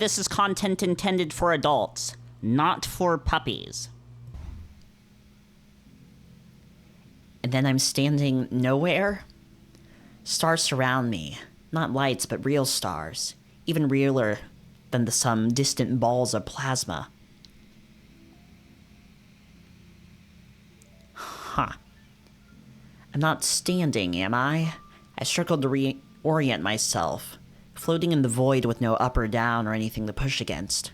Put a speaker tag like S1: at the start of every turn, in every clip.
S1: This is content intended for adults, not for puppies. And then I'm standing nowhere? Stars surround me. Not lights, but real stars. Even realer than some distant balls of plasma. Huh. I'm not standing, am I? I struggled to reorient myself, floating in the void with no up or down or anything to push against.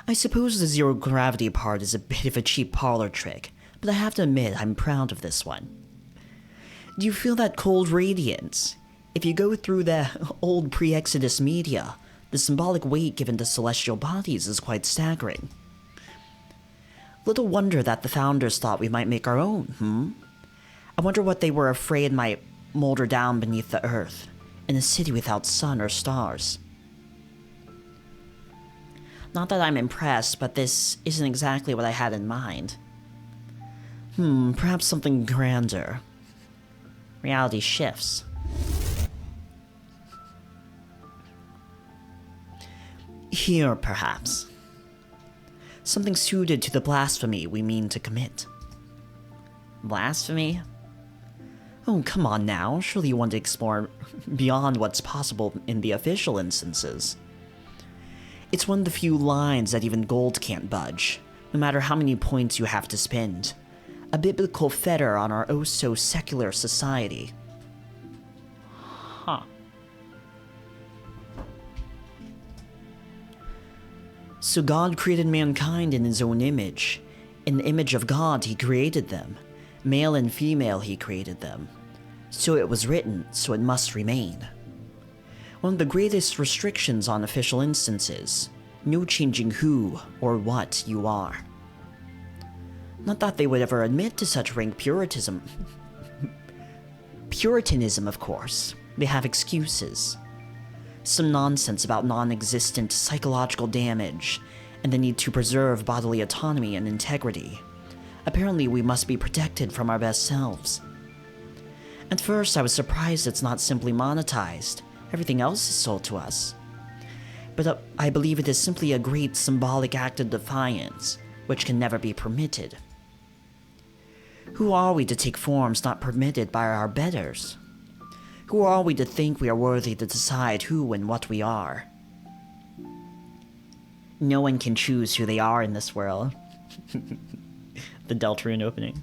S1: I suppose the zero-gravity part is a bit of a cheap parlor trick, but I have to admit I'm proud of this one. Do you feel that cold radiance? If you go through the old pre-Exodus media, the symbolic weight given to celestial bodies is quite staggering. Little wonder that the founders thought we might make our own, I wonder what they were afraid might molder down beneath the earth, in a city without sun or stars. Not that I'm impressed, but this isn't exactly what I had in mind. Perhaps something grander. Reality shifts. Here, perhaps. Something suited to the blasphemy we mean to commit. Blasphemy? Oh, come on now. Surely you want to explore beyond what's possible in the official instances. It's one of the few lines that even gold can't budge, no matter how many points you have to spend. A biblical fetter on our oh-so-secular society. Huh. So God created mankind in his own image. In the image of God he created them. Male and female he created them. So it was written, so it must remain. One of the greatest restrictions on official instances. No changing who or what you are. Not that they would ever admit to such rank Puritanism. Puritanism, of course. They have excuses. Some nonsense about non-existent psychological damage and the need to preserve bodily autonomy and integrity. Apparently we must be protected from our best selves. At first I was surprised it's not simply monetized. Everything else is sold to us. But I believe it is simply a great symbolic act of defiance, which can never be permitted. Who are we to take forms not permitted by our betters? Who are we to think we are worthy to decide who and what we are? No one can choose who they are in this world. The Deltarune opening.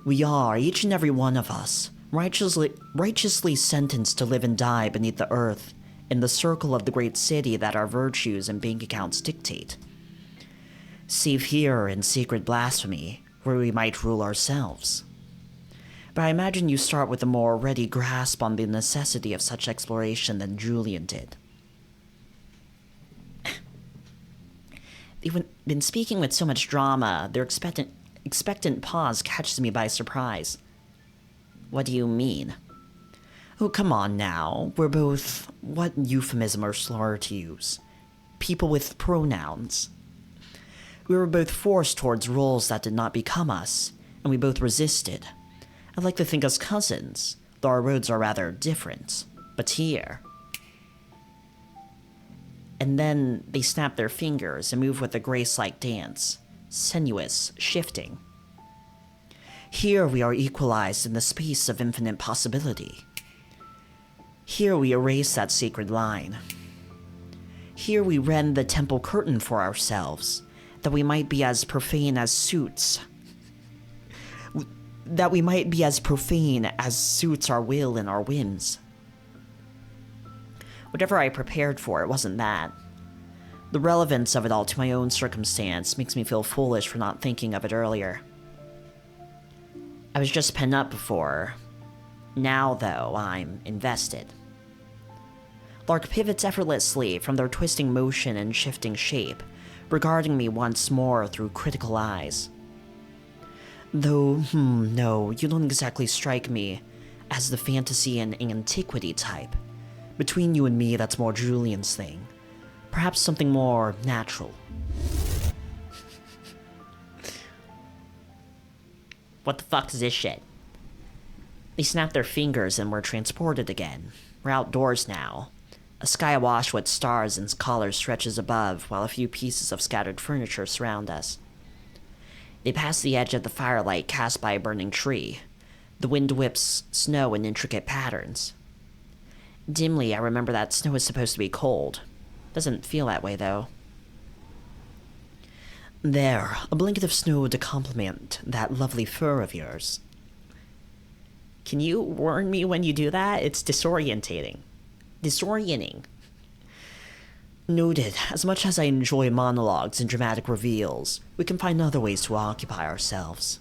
S1: We are, each and every one of us, righteously sentenced to live and die beneath the earth, in the circle of the great city that our virtues and bank accounts dictate. Save here in secret blasphemy, where we might rule ourselves. But I imagine you start with a more ready grasp on the necessity of such exploration than Julian did. They've been speaking with so much drama, their expectant pause catches me by surprise. What do you mean? Oh, come on now. We're both, what euphemism or slur to use? People with pronouns. We were both forced towards roles that did not become us, and we both resisted. I'd like to think us cousins, though our roads are rather different. But here... And then they snap their fingers and move with a grace-like dance. Sinuous, shifting. Here we are equalized in the space of infinite possibility. Here we erase that sacred line. Here we rend the temple curtain for ourselves, that we might be as profane as suits. That we might be as profane as suits our will and our whims. Whatever I prepared for, it wasn't that. The relevance of it all to my own circumstance makes me feel foolish for not thinking of it earlier. I was just pent up before. Now, though, I'm invested. Lark pivots effortlessly from their twisting motion and shifting shape, regarding me once more through critical eyes. Though, no, you don't exactly strike me as the fantasy and antiquity type. Between you and me, that's more Julian's thing. Perhaps something more natural. What the fuck is this shit? They snapped their fingers and were transported again. We're outdoors now. A sky awash with stars and collars stretches above, while a few pieces of scattered furniture surround us. They pass the edge of the firelight cast by a burning tree. The wind whips snow in intricate patterns. Dimly, I remember that snow is supposed to be cold. Doesn't feel that way, though. There, a blanket of snow to complement that lovely fur of yours. Can you warn me when you do that? It's disorientating. Disorienting. Noted. As much as I enjoy monologues and dramatic reveals, we can find other ways to occupy ourselves.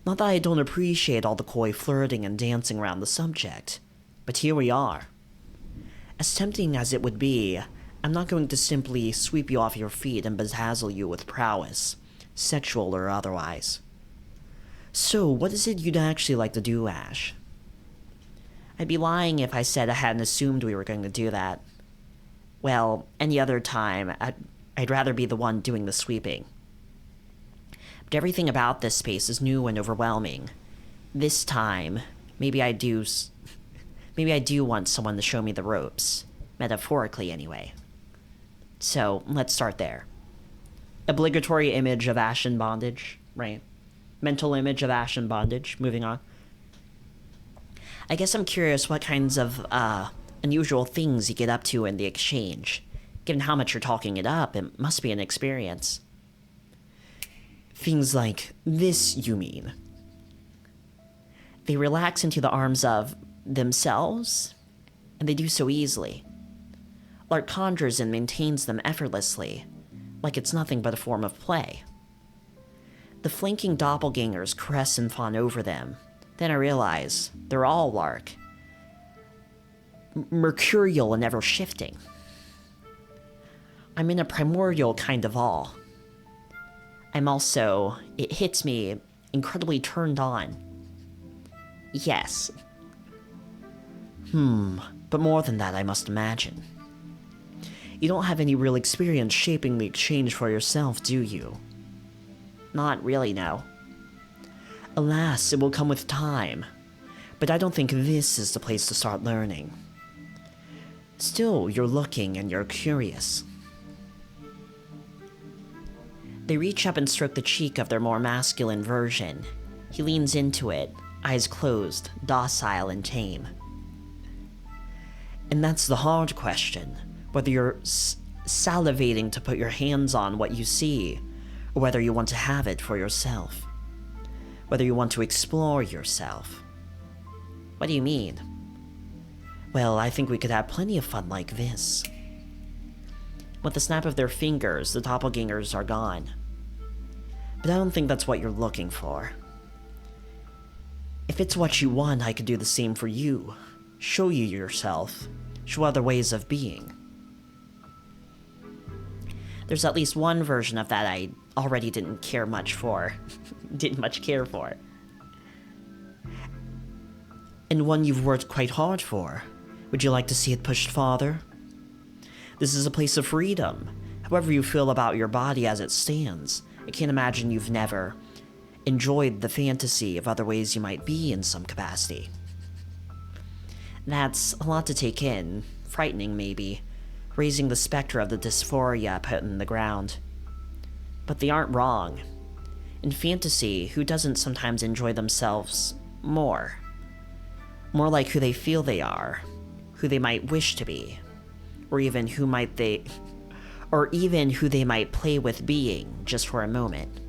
S1: Not that I don't appreciate all the coy flirting and dancing around the subject, but here we are. As tempting as it would be, I'm not going to simply sweep you off your feet and bedazzle you with prowess, sexual or otherwise. So, what is it you'd actually like to do, Ash? I'd be lying if I said I hadn't assumed we were going to do that. Well, any other time, I'd rather be the one doing the sweeping. But everything about this space is new and overwhelming. This time, maybe I do want someone to show me the ropes. Metaphorically, anyway. So, let's start there. Obligatory image of Ash in bondage, right? Mental image of Ash in bondage. Moving on. I guess I'm curious what kinds of unusual things you get up to in the exchange. Given how much you're talking it up, it must be an experience. Things like this, you mean? They relax into the arms of themselves, and they do so easily. Lark conjures and maintains them effortlessly, like it's nothing but a form of play. The flanking doppelgangers caress and fawn over them. Then I realize they're all Lark. Mercurial and ever-shifting. I'm in a primordial kind of awe. I'm also, it hits me, incredibly turned on. Yes. But more than that, I must imagine. You don't have any real experience shaping the exchange for yourself, do you? Not really, no. Alas, it will come with time. But I don't think this is the place to start learning. Still, you're looking and you're curious. They reach up and stroke the cheek of their more masculine version. He leans into it, eyes closed, docile and tame. And that's the hard question, whether you're salivating to put your hands on what you see, or whether you want to have it for yourself. Whether you want to explore yourself. What do you mean? Well, I think we could have plenty of fun like this. With the snap of their fingers, the doppelgangers are gone. But I don't think that's what you're looking for. If it's what you want, I could do the same for you. Show you yourself. Show other ways of being. There's at least one version of that I already didn't care much for. Didn't much care for. And one you've worked quite hard for. Would you like to see it pushed farther? This is a place of freedom. However you feel about your body as it stands, I can't imagine you've never enjoyed the fantasy of other ways you might be in some capacity. That's a lot to take in, frightening maybe, raising the specter of the dysphoria put in the ground. But they aren't wrong. In fantasy, who doesn't sometimes enjoy themselves more? More like who they feel they are, who they might wish to be, or even who they might play with being just for a moment.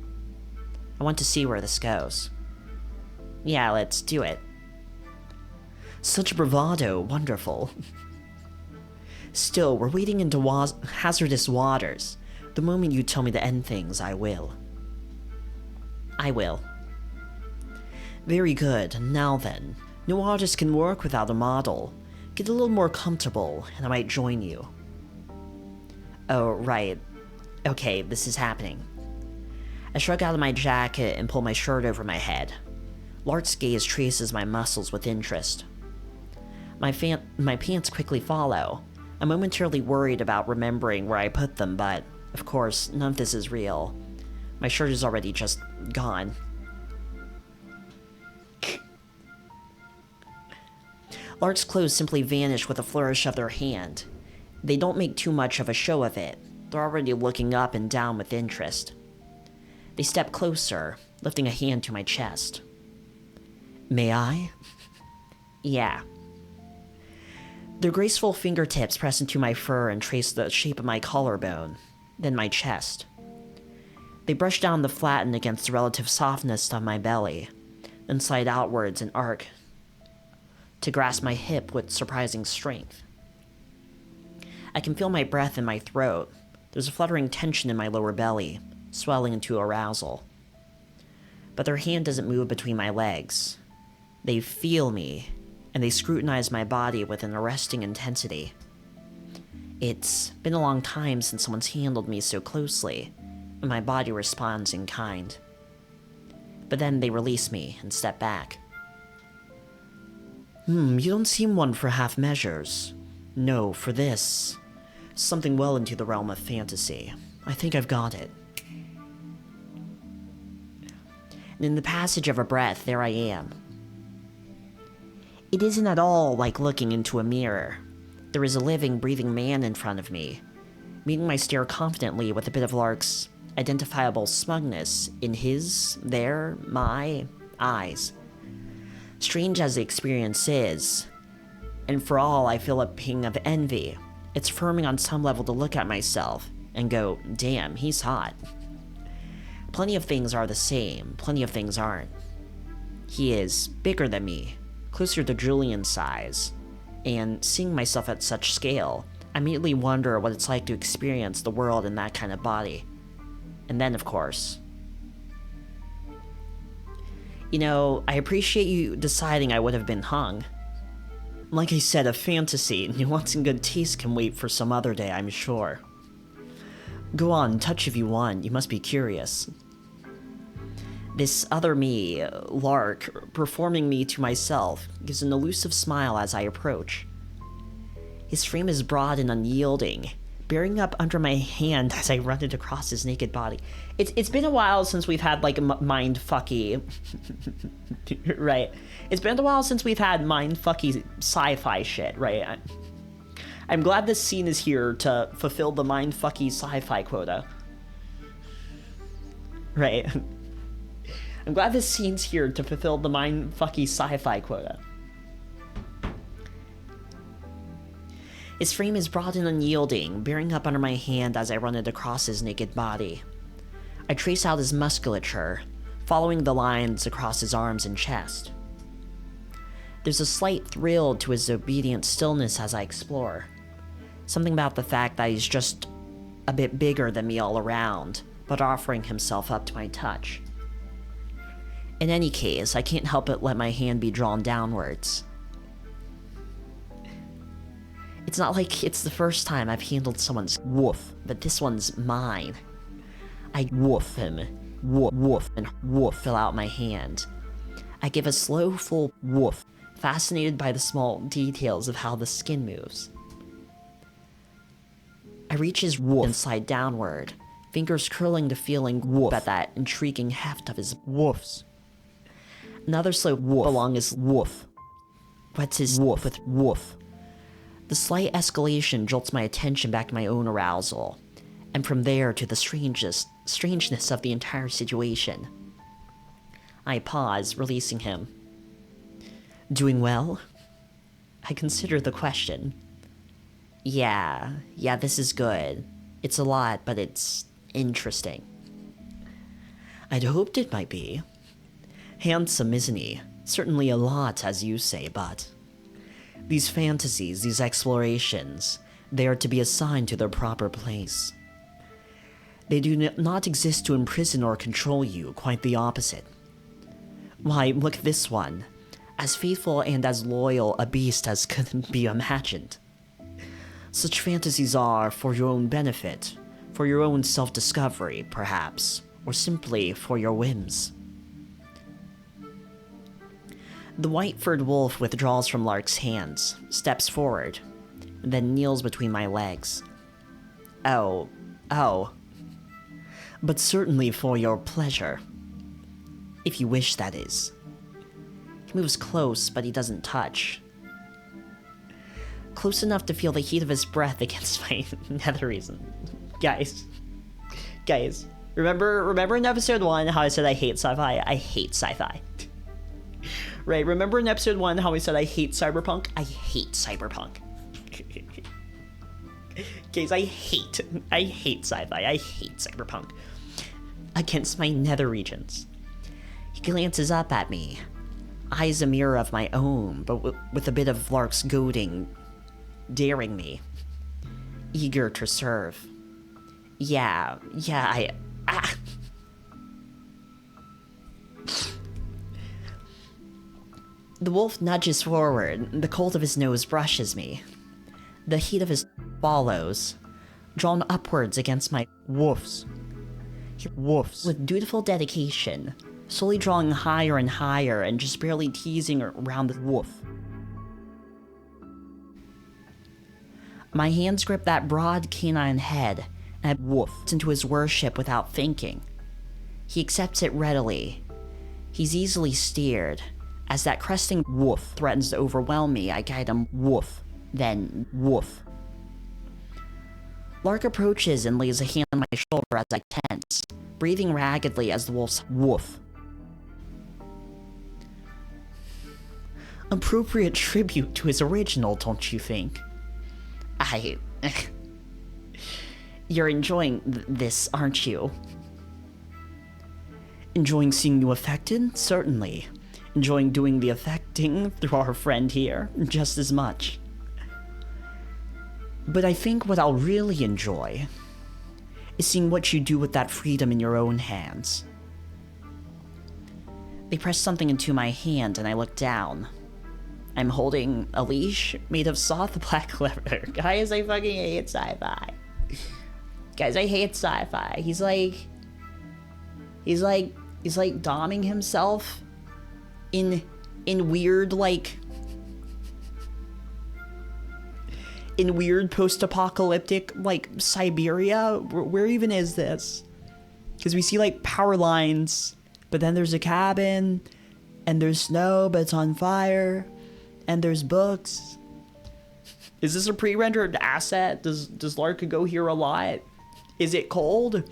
S1: I want to see where this goes. Yeah, let's do it. Such bravado, wonderful. Still, we're wading into hazardous waters. The moment you tell me to end things, I will. I will. Very good, now then. No artist can work without a model. Get a little more comfortable, and I might join you. Oh, right. Okay, this is happening. I shrug out of my jacket and pull my shirt over my head. Lark's gaze traces my muscles with interest. My pants quickly follow. I'm momentarily worried about remembering where I put them, but, of course, none of this is real. My shirt is already just gone. Lark's clothes simply vanish with a flourish of their hand. They don't make too much of a show of it. They're already looking up and down with interest. They step closer, lifting a hand to my chest. May I? Yeah. Their graceful fingertips press into my fur and trace the shape of my collarbone, then my chest. They brush down to flatten against the relative softness of my belly, then slide outwards and arc to grasp my hip with surprising strength. I can feel my breath in my throat. There's a fluttering tension in my lower belly, swelling into arousal. But their hand doesn't move between my legs. They feel me, and they scrutinize my body with an arresting intensity. It's been a long time since someone's handled me so closely, and my body responds in kind. But then they release me and step back. You don't seem one for half measures. No, for this. Something well into the realm of fantasy. I think I've got it. And in the passage of a breath, there I am. It isn't at all like looking into a mirror. There is a living, breathing man in front of me, meeting my stare confidently with a bit of Lark's identifiable smugness in his, their, my eyes. Strange as the experience is, and for all I feel a ping of envy, it's affirming on some level to look at myself and go, damn, he's hot. Plenty of things are the same, plenty of things aren't. He is bigger than me, closer to Julian's size, and seeing myself at such scale, I immediately wonder what it's like to experience the world in that kind of body. And then, of course, I appreciate you deciding I would have been hung. Like I said, a fantasy, nuance and good taste can wait for some other day, I'm sure. Go on, touch if you want, you must be curious. This other me, Lark, performing me to myself, gives an elusive smile as I approach. His frame is broad and unyielding, bearing up under my hand as I run it across his naked body. It's been a while since we've had, like, mind-fucky... right. It's been a while since we've had mind-fucky sci-fi shit, right? I'm glad this scene is here to fulfill the mind-fucky sci-fi quota. Right. I'm glad this scene's here to fulfill the mind-fucky sci-fi quota. His frame is broad and unyielding, bearing up under my hand as I run it across his naked body. I trace out his musculature, following the lines across his arms and chest. There's a slight thrill to his obedient stillness as I explore. Something about the fact that he's just a bit bigger than me all around, but offering himself up to my touch. In any case, I can't help but let my hand be drawn downwards. It's not like it's the first time I've handled someone's woof, but this one's mine. I woof him, woof, and woof fill out my hand. I give a slow, full woof, fascinated by the small details of how the skin moves. I reach his woof and slide downward, fingers curling to feeling woof at that intriguing heft of his woofs. Another slow woof along his woof, wets his woof with woof. The slight escalation jolts my attention back to my own arousal, and from there to the strangeness of the entire situation. I pause, releasing him. Doing well? I consider the question. Yeah, this is good. It's a lot, but it's interesting. I'd hoped it might be. Handsome, isn't he? Certainly a lot, as you say, but... These fantasies, these explorations, they are to be assigned to their proper place. They do not exist to imprison or control you, quite the opposite. Why, look at this one. As faithful and as loyal a beast as could be imagined. Such fantasies are for your own benefit, for your own self-discovery, perhaps, or simply for your whims. The white-furred wolf withdraws from Lark's hands, steps forward, and then kneels between my legs. Oh. But certainly for your pleasure. If you wish, that is. He moves close, but he doesn't touch. close enough to feel the heat of his breath against my nether region. Guys, remember in episode 1 how I said I hate sci-fi? I hate sci-fi. Right, remember in episode 1 how I said I hate cyberpunk? I hate cyberpunk. Guys, I hate sci-fi. I hate cyberpunk. Against my nether regions. He glances up at me, eyes a mirror of my own, but with a bit of Lark's goading, daring me, eager to serve. Yeah, The wolf nudges forward, the cold of his nose brushes me. The heat of his follows, drawn upwards against my woofs. With dutiful dedication, slowly drawing higher and higher and just barely teasing around the woof. My hands grip that broad canine head, and I woofed into his worship without thinking. He accepts it readily. He's easily steered. As that cresting woof threatens to overwhelm me, I guide him woof, then woof. Lark approaches and lays a hand on my shoulder as I tense, breathing raggedly as the wolf's woof. Appropriate tribute to his original, don't you think? You're enjoying this, aren't you? Enjoying seeing you affected? Certainly. Enjoying doing the affecting through our friend here, just as much. But I think what I'll really enjoy is seeing what you do with that freedom in your own hands. They press something into my hand and I look down. I'm holding a leash made of soft black leather. Guys, I fucking hate sci-fi. Guys, I hate sci-fi. He's like doming himself in weird, like, in weird post-apocalyptic, like, Siberia. Where even is this? Because we see, like, power lines, but then there's a cabin, and there's snow, but it's on fire, and there's books. Is this a pre-rendered asset? Does Lark go here a lot? Is it cold?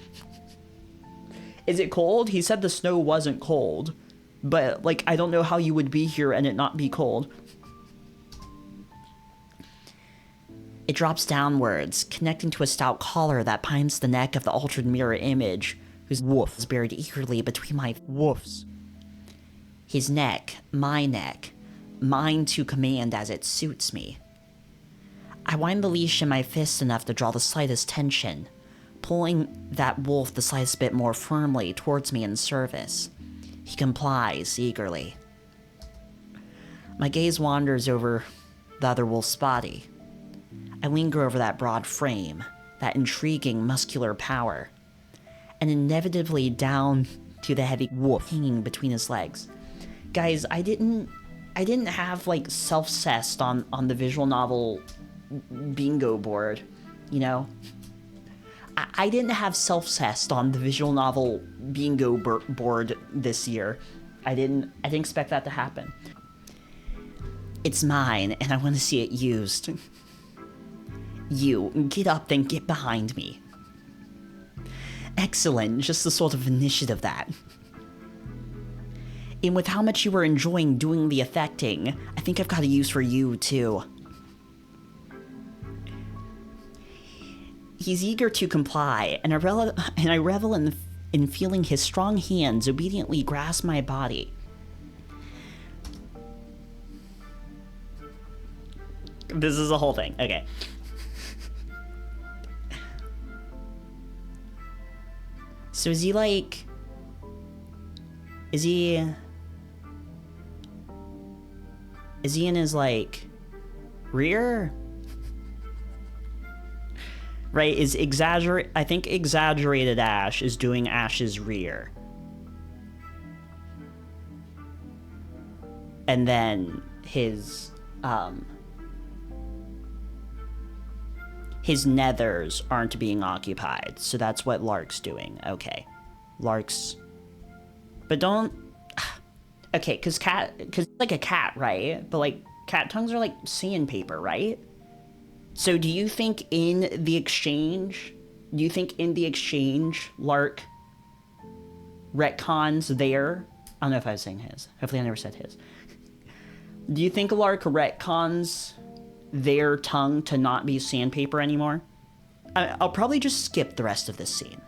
S1: Is it cold? He said the snow wasn't cold, but, like, I don't know how you would be here and it not be cold. It drops downwards, connecting to a stout collar that binds the neck of the altered mirror image, whose woof is buried eagerly between my woofs. His neck, mine to command as it suits me. I wind the leash in my fist enough to draw the slightest tension, pulling that wolf the slightest bit more firmly towards me in service. He complies eagerly. My gaze wanders over the other wolf's body. I linger over that broad frame, that intriguing muscular power, and inevitably down to the heavy wolf hanging between his legs. Guys, I didn't have, like, self-cessed on the visual novel bingo board, you know? I didn't have self-cessed on the visual novel bingo board this year. I didn't expect that to happen. It's mine, and I want to see it used. You, get up, then get behind me. Excellent, just the sort of initiative that. And with how much you were enjoying doing the affecting, I think I've got a use for you, too. He's eager to comply, and I revel in feeling his strong hands obediently grasp my body. This is the whole thing. Okay. So is he like... Is he in his, like, rear? Right, I think exaggerated Ash is doing Ash's rear. And then his nethers aren't being occupied, so that's what Lark's doing. Okay. Lark's... But don't... Okay, because it's like a cat, right? But, like, cat tongues are like sandpaper, right? So do you think in the exchange, Lark retcons their... I don't know if I was saying his. Hopefully I never said his. Do you think Lark retcons their tongue to not be sandpaper anymore? I'll probably just skip the rest of this scene,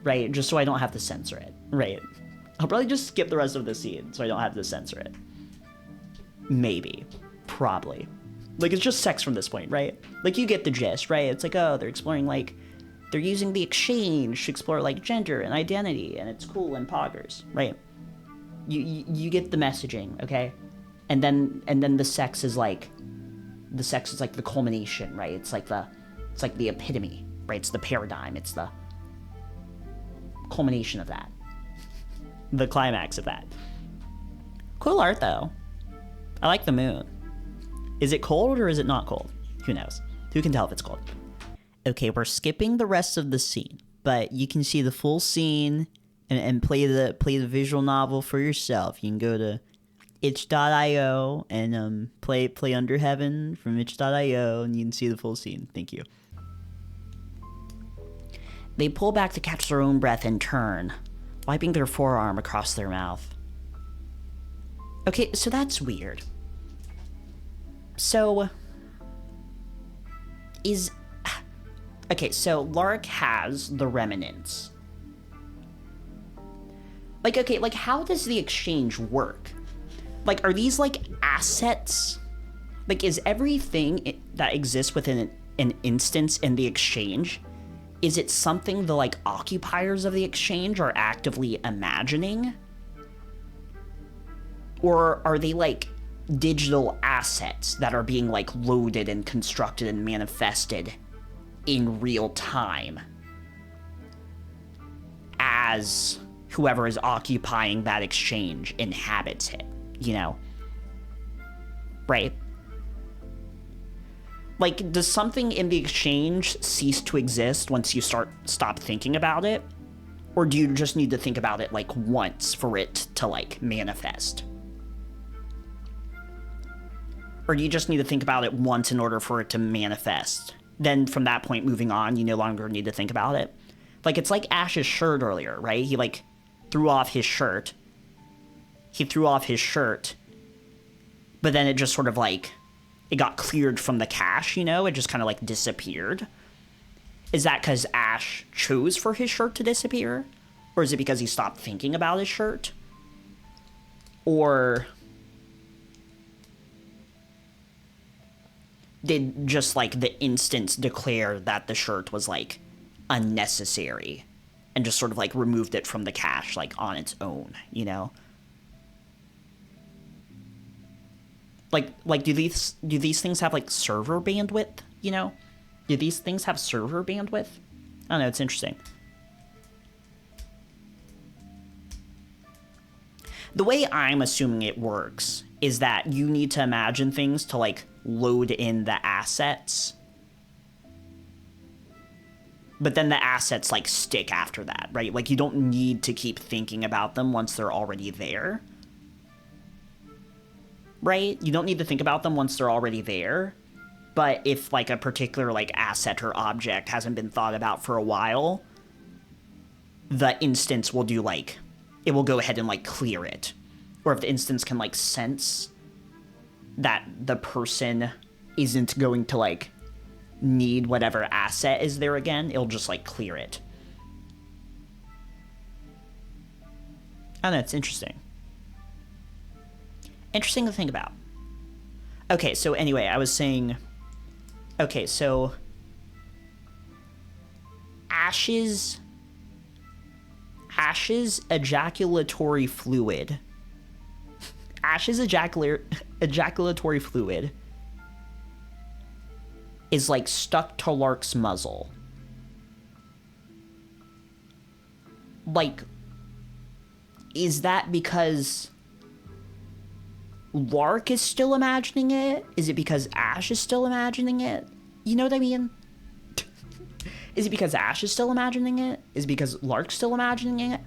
S1: right? Just so I don't have to censor it, right? I'll probably just skip the rest of the scene so I don't have to censor it. Maybe. Probably. Like, it's just sex from this point, right? Like, you get the gist, right? It's like, oh, they're exploring, like, they're using the exchange to explore, like, gender and identity, and it's cool and poggers, right? You get the messaging, okay? And then the sex is like the culmination, right? It's like the epitome, right? It's the paradigm. It's the culmination of that. The climax of that. Cool art, though. I like the moon. Is it cold or is it not cold? Who knows? Who can tell if it's cold? Okay, we're skipping the rest of the scene, but you can see the full scene and play the visual novel for yourself. You can go to itch.io and play Under Heaven from itch.io, and you can see the full scene. Thank you. They pull back to catch their own breath and turn, wiping their forearm across their mouth. Okay, so that's weird. So, so Lark has the remnants. Like, how does the exchange work? Like, are these, like, assets? Like, is everything that exists within an instance in the exchange, is it something the, like, occupiers of the exchange are actively imagining? Or are they, like, digital assets that are being, like, loaded and constructed and manifested in real time as whoever is occupying that exchange inhabits it, you know? Right? Like, does something in the exchange cease to exist once you stop thinking about it? Or do you just need to think about it, like, once for it to, like, manifest? Or do you just need to think about it once in order for it to manifest? Then from that point moving on, you no longer need to think about it? Like, it's like Ash's shirt earlier, right? He, like, threw off his shirt. But then it just sort of, like, it got cleared from the cache, you know? It just kind of, like, disappeared. Is that because Ash chose for his shirt to disappear? Or is it because he stopped thinking about his shirt? Or did just, like, the instance declare that the shirt was, like, unnecessary and just sort of, like, removed it from the cache, like, on its own, you know? Like, do these things have, like, server bandwidth, you know? Do these things have server bandwidth? I don't know, it's interesting. The way I'm assuming it works is that you need to imagine things to, like, load in the assets. But then the assets, like, stick after that, right? Like, you don't need to keep thinking about them once they're already there. Right? You don't need to think about them once they're already there. But if, like, a particular, like, asset or object hasn't been thought about for a while, the instance will do, like, it will go ahead and, like, clear it. Or if the instance can, like, sense that the person isn't going to, like, need whatever asset is there again, it'll just, like, clear it. I don't know, it's interesting. Interesting to think about. Okay, so anyway, I was saying... Okay, so... Ash's ejaculatory fluid... Ash's ejaculatory fluid is, like, stuck to Lark's muzzle. Like, is that because Lark is still imagining it? Is it because Ash is still imagining it? You know what I mean? Is it because Ash is still imagining it? Is it because Lark's still imagining it?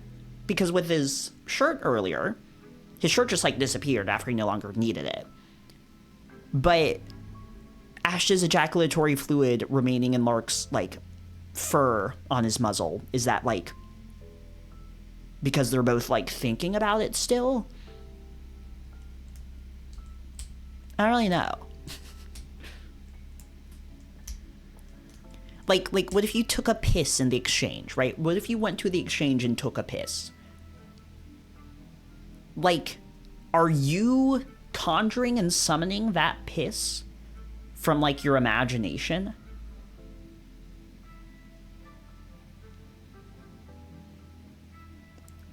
S1: Because with his shirt earlier, his shirt just, like, disappeared after he no longer needed it. But Ash's ejaculatory fluid remaining in Lark's, like, fur on his muzzle. Is that, like, because they're both, like, thinking about it still? I don't really know. Like, what if you took a piss in the exchange, right? What if you went to the exchange and took a piss? Like, are you conjuring and summoning that piss from, like, your imagination?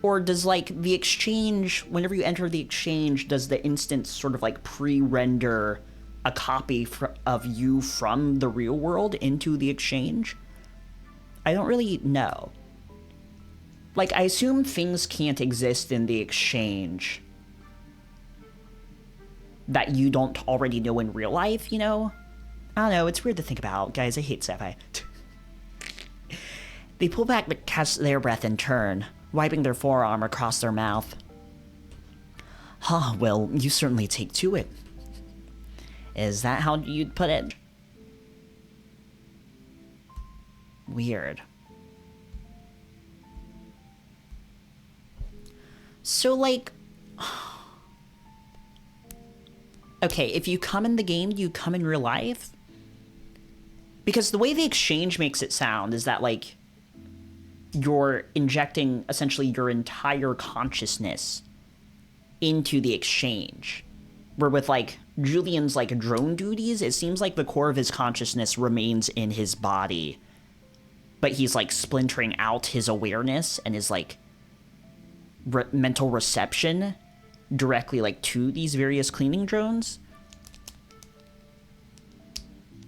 S1: Or does, like, the exchange, whenever you enter the exchange, does the instance sort of, like, pre-render a copy of you from the real world into the exchange? I don't really know. Like, I assume things can't exist in the exchange that you don't already know in real life, you know? I don't know, it's weird to think about. Guys, I hate Sci-Fi. They pull back to catch their breath in turn, wiping their forearm across their mouth. Huh, well, you certainly take to it. Is that how you'd put it? Weird. So, like... Okay, if you come in the game, do you come in real life? Because the way the exchange makes it sound is that, like, you're injecting, essentially, your entire consciousness into the exchange. Where with, like, Julian's, like, drone duties, it seems like the core of his consciousness remains in his body. But he's, like, splintering out his awareness and his, like, mental reception directly, like, to these various cleaning drones.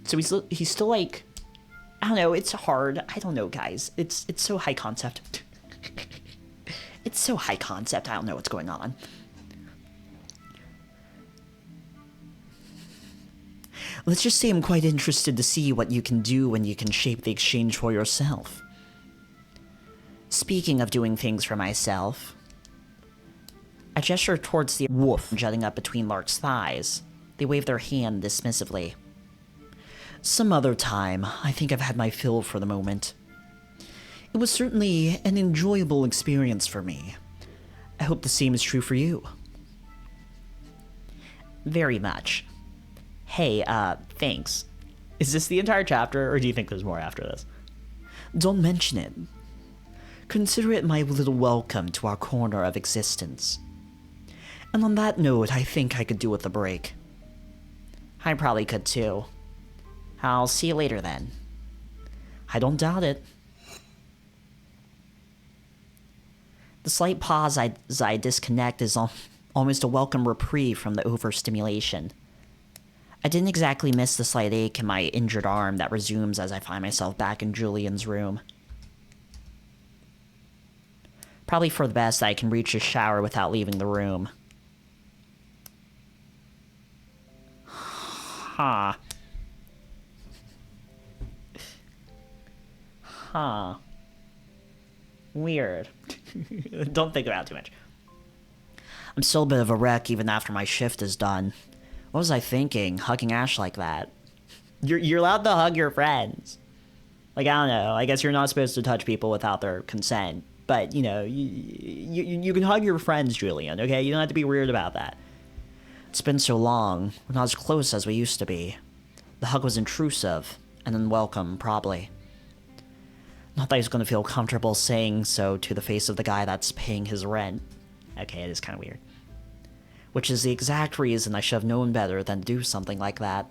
S1: So he's still, like, I don't know, it's hard. I don't know, guys. It's so high concept. It's so high concept, I don't know what's going on. Let's just say I'm quite interested to see what you can do when you can shape the exchange for yourself. Speaking of doing things for myself, I gesture towards the wolf jutting up between Lark's thighs. They wave their hand dismissively. Some other time. I think I've had my fill for the moment. It was certainly an enjoyable experience for me. I hope the same is true for you. Very much. Hey, thanks. Is this the entire chapter, or do you think there's more after this? Don't mention it. Consider it my little welcome to our corner of existence. And on that note, I think I could do with a break. I probably could too. I'll see you later then. I don't doubt it. The slight pause as I disconnect is almost a welcome reprieve from the overstimulation. I didn't exactly miss the slight ache in my injured arm that resumes as I find myself back in Julian's room. Probably for the best that I can reach a shower without leaving the room. Huh. Huh. Weird. Don't think about it too much. I'm still a bit of a wreck even after my shift is done. What was I thinking, hugging Ash like that? You're allowed to hug your friends. Like, I don't know, I guess you're not supposed to touch people without their consent. But, you know, you can hug your friends, Julian, okay? You don't have to be weird about that. It's been so long, we're not as close as we used to be. The hug was intrusive, and unwelcome, probably. Not that he's gonna feel comfortable saying so to the face of the guy that's paying his rent. Okay, it is kind of weird. Which is the exact reason I should have known better than to do something like that.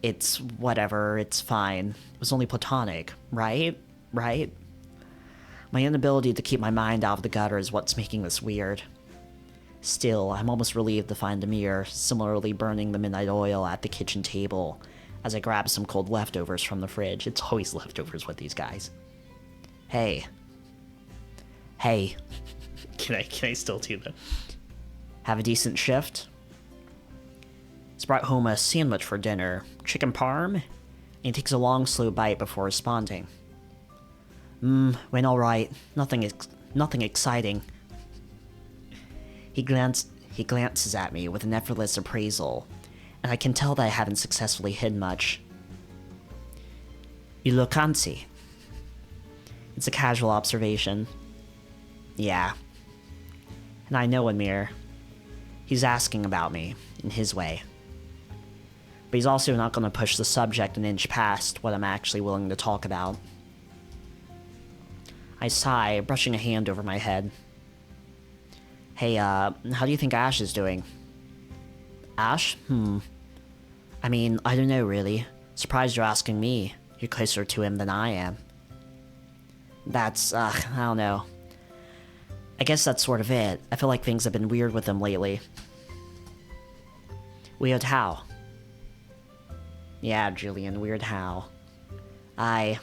S1: It's whatever, it's fine. It was only platonic, right? Right? My inability to keep my mind out of the gutter is what's making this weird. Still, I'm almost relieved to find Amir similarly burning the midnight oil at the kitchen table as I grab some cold leftovers from the fridge. It's always leftovers with these guys. Hey. Hey. Can I still do that? Have a decent shift? He's brought home a sandwich for dinner, chicken parm, and he takes a long, slow bite before responding. Went alright. Nothing exciting. He glances at me with an effortless appraisal, and I can tell that I haven't successfully hid much. You look antsy. It's a casual observation. Yeah. And I know Amir. He's asking about me, in his way. But he's also not going to push the subject an inch past what I'm actually willing to talk about. I sigh, brushing a hand over my head. Hey, how do you think Ash is doing? Ash? I mean, I don't know, really. Surprised you're asking me. You're closer to him than I am. That's, I don't know. I guess that's sort of it. I feel like things have been weird with him lately. Weird how? Yeah, Julian, weird how. I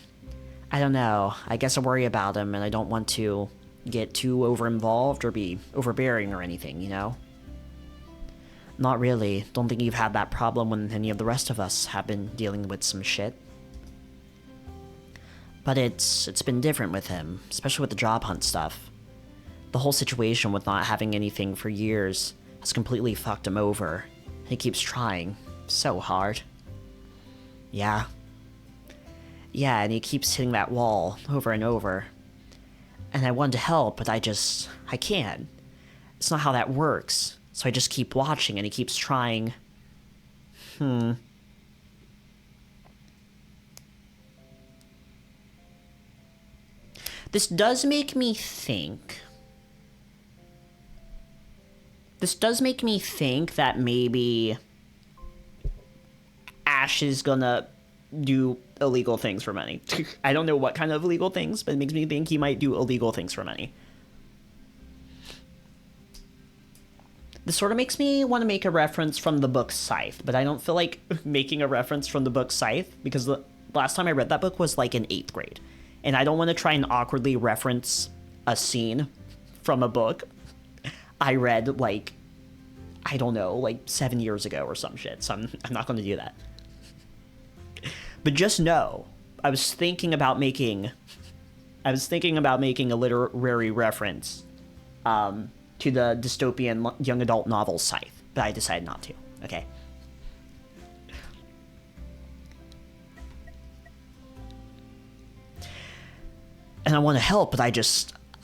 S1: don't know. I guess I worry about him, and I don't want to get too over-involved or be overbearing or anything, you know? Not really. Don't think you've had that problem when any of the rest of us have been dealing with some shit. But it's been different with him, especially with the job hunt stuff. The whole situation with not having anything for years has completely fucked him over. He keeps trying so hard. Yeah. Yeah, and he keeps hitting that wall over and over. And I wanted to help, but I can't. It's not how that works. So I just keep watching, and he keeps trying. This does make me think. This does make me think that maybe Ash is gonna do illegal things for money. I don't know what kind of illegal things, but it makes me think he might do illegal things for money. This sort of makes me want to make a reference from the book Scythe, but I don't feel like making a reference from the book Scythe because the last time I read that book was like in 8th grade. And I don't want to try and awkwardly reference a scene from a book I read like, I don't know, like 7 years ago or some shit. So I'm not going to do that. But just know, I was thinking about making a literary reference to the dystopian young adult novel Scythe, but I decided not to. Okay. And I want to help, but I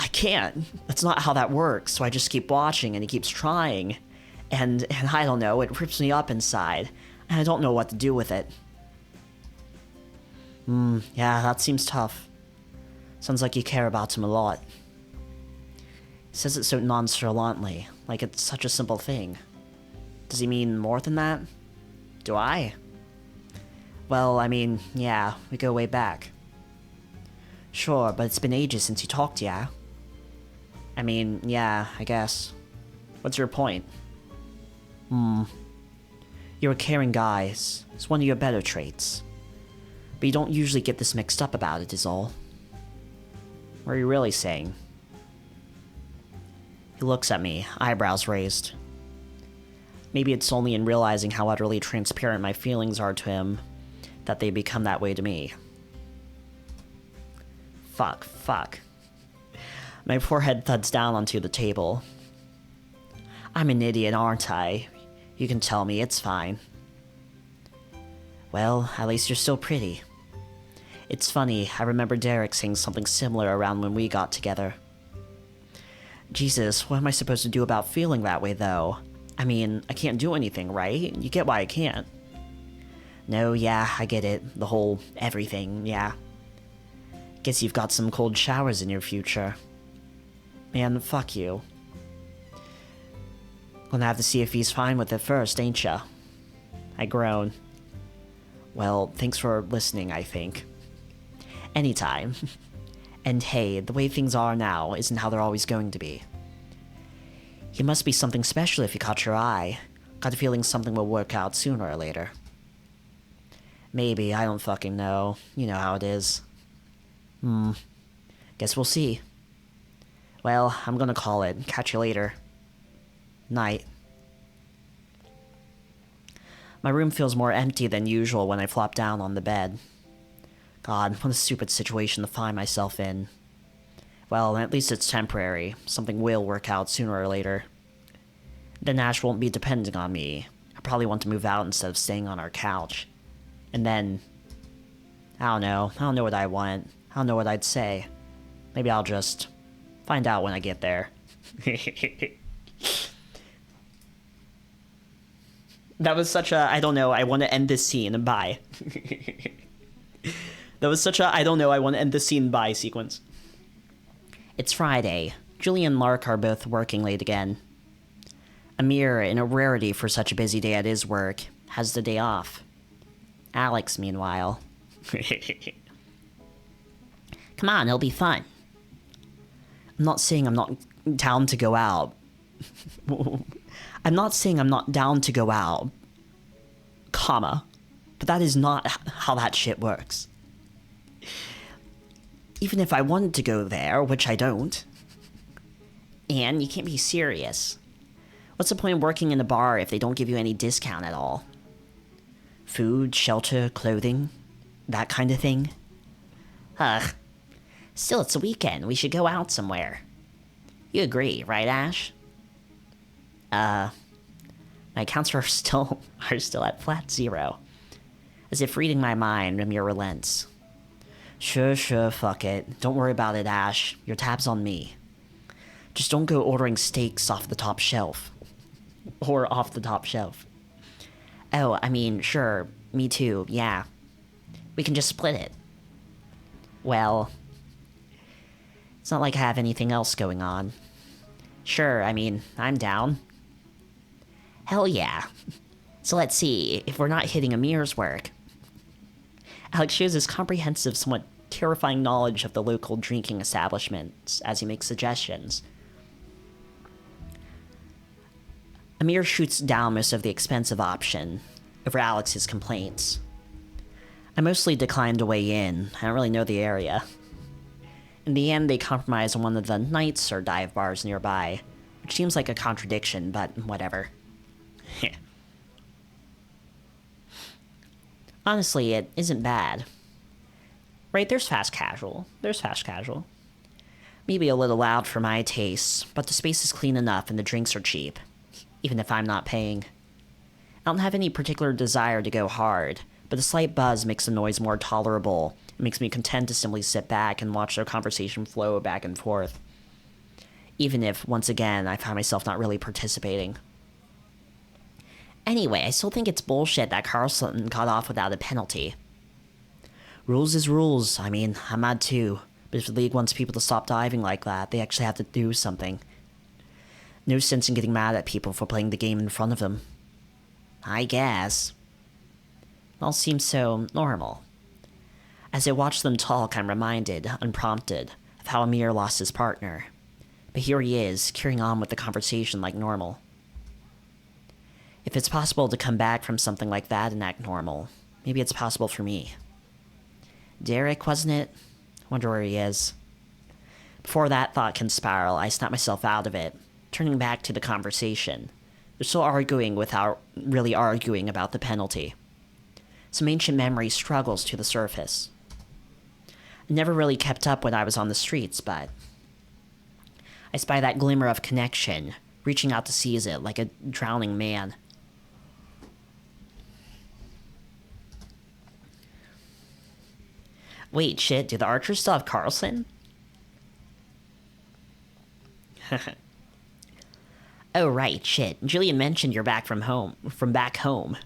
S1: can't. That's not how that works. So I just keep watching, and he keeps trying, and I don't know. It rips me up inside, and I don't know what to do with it. Yeah, that seems tough. Sounds like you care about him a lot. He says it so nonchalantly, like it's such a simple thing. Does he mean more than that? Do I? Well, I mean, yeah, we go way back. Sure, but it's been ages since you talked, yeah? I mean, yeah, I guess. What's your point? You're a caring guy. It's one of your better traits. But you don't usually get this mixed up about it, is all. What are you really saying? He looks at me, eyebrows raised. Maybe it's only in realizing how utterly transparent my feelings are to him that they become that way to me. Fuck. My forehead thuds down onto the table. I'm an idiot, aren't I? You can tell me, it's fine. Well, at least you're still pretty. It's funny, I remember Derek saying something similar around when we got together. Jesus, what am I supposed to do about feeling that way, though? I mean, I can't do anything, right? You get why I can't. No, yeah, I get it. The whole everything, yeah. Guess you've got some cold showers in your future. Man, fuck you. Gonna have to see if he's fine with it first, ain't ya? I groan. Well, thanks for listening, I think. Anytime. And hey, the way things are now isn't how they're always going to be. He must be something special if he caught your eye. Got a feeling something will work out sooner or later. Maybe, I don't fucking know. You know how it is. Guess we'll see. Well, I'm gonna call it. Catch you later. Night. My room feels more empty than usual when I flop down on the bed. God, what a stupid situation to find myself in. Well, at least it's temporary. Something will work out sooner or later. Then Ash won't be depending on me. probably want to move out instead of staying on our couch. And then, I don't know what I want. I don't know what I'd say. Maybe I'll just find out when I get there. That was such a, I don't know, I want to end this scene, bye. That was such a, I don't know, I want to end this scene, bye sequence. It's Friday. Julie and Lark are both working late again. Amir, in a rarity for such a busy day at his work, has the day off. Alex, meanwhile. Come on, it'll be fun. I'm not saying I'm not down to go out. I'm not saying I'm not down to go out, comma, but that is not how that shit works. Even if I wanted to go there, which I don't. And you can't be serious. What's the point of working in a bar if they don't give you any discount at all? Food, shelter, clothing, that kind of thing? Ugh. Still, it's a weekend. We should go out somewhere. You agree, right, Ash? My accounts are still at flat 0. As if reading my mind, Amir relents. Sure, fuck it. Don't worry about it, Ash. Your tab's on me. Just don't go ordering steaks off the top shelf. Or off the top shelf. Oh, I mean, sure. Me too, yeah. We can just split it. Well, it's not like I have anything else going on. Sure, I mean, I'm down. Hell yeah. So let's see, if we're not hitting Amir's work. Alex shows his comprehensive, somewhat terrifying knowledge of the local drinking establishments as he makes suggestions. Amir shoots down most of the expensive option over Alex's complaints. I mostly declined to weigh in. I don't really know the area. In the end, they compromise on one of the nicer dive bars nearby, which seems like a contradiction, but whatever. Honestly, it isn't bad. Right, there's fast casual. Maybe a little loud for my tastes, but the space is clean enough and the drinks are cheap, even if I'm not paying. I don't have any particular desire to go hard, but the slight buzz makes the noise more tolerable. It makes me content to simply sit back and watch their conversation flow back and forth. Even if, once again, I find myself not really participating. Anyway, I still think it's bullshit that Carlson got off without a penalty. Rules is rules. I mean, I'm mad too. But if the league wants people to stop diving like that, they actually have to do something. No sense in getting mad at people for playing the game in front of them. I guess. It all seems so normal. As I watch them talk, I'm reminded, unprompted, of how Amir lost his partner. But here he is, carrying on with the conversation like normal. If it's possible to come back from something like that and act normal, maybe it's possible for me. Derek, wasn't it? Wonder where he is. Before that thought can spiral, I snap myself out of it, turning back to the conversation. They're still arguing without really arguing about the penalty. Some ancient memory struggles to the surface. I never really kept up when I was on the streets, but I spy that glimmer of connection, reaching out to seize it like a drowning man. Wait, shit, do the Archers still have Carlson? Oh, right, shit. Julian mentioned you're back from back home.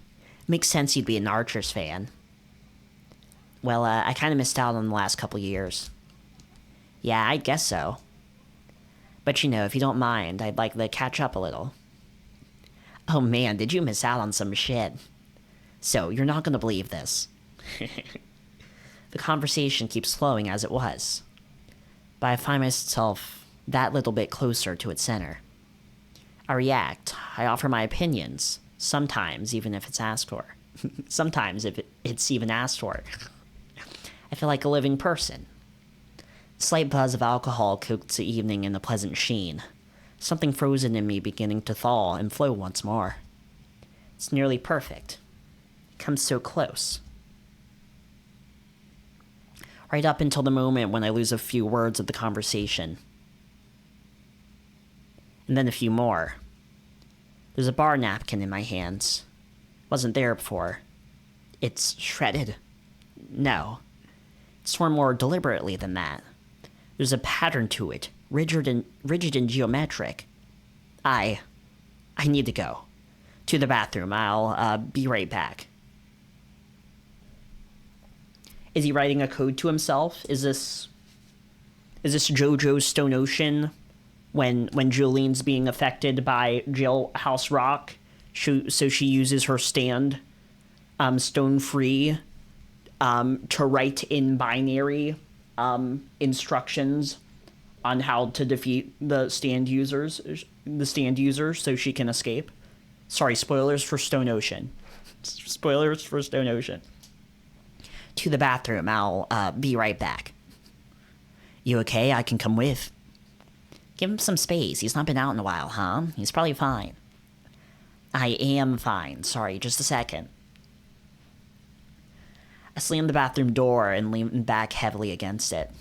S1: Makes sense you'd be an Archers fan. Well, I kind of missed out on the last couple years. Yeah, I guess so. But you know, if you don't mind, I'd like to catch up a little. Oh man, did you miss out on some shit? So, you're not gonna believe this. The conversation keeps flowing as it was, but I find myself that little bit closer to its center. I react, I offer my opinions, sometimes even if it's asked for. Sometimes if it's even asked for. I feel like a living person. Slight buzz of alcohol coats the evening in a pleasant sheen, something frozen in me beginning to thaw and flow once more. It's nearly perfect. It comes so close. Right up until the moment when I lose a few words of the conversation. And then a few more. There's a bar napkin in my hands. Wasn't there before. It's shredded. No. It's torn more deliberately than that. There's a pattern to it, rigid and geometric. I need to go. To the bathroom. I'll be right back. Is he writing a code to himself? Is this JoJo's Stone Ocean when Jolene's being affected by Jailhouse Rock? So she uses her stand, Stone Free, to write in binary instructions on how to defeat the stand user so she can escape. Sorry, spoilers for Stone Ocean. Spoilers for Stone Ocean. To the bathroom. I'll be right back. You okay? I can come with. Give him some space. He's not been out in a while, huh? He's probably fine. I am fine. Sorry, just a second. I slammed the bathroom door and leaned back heavily against it.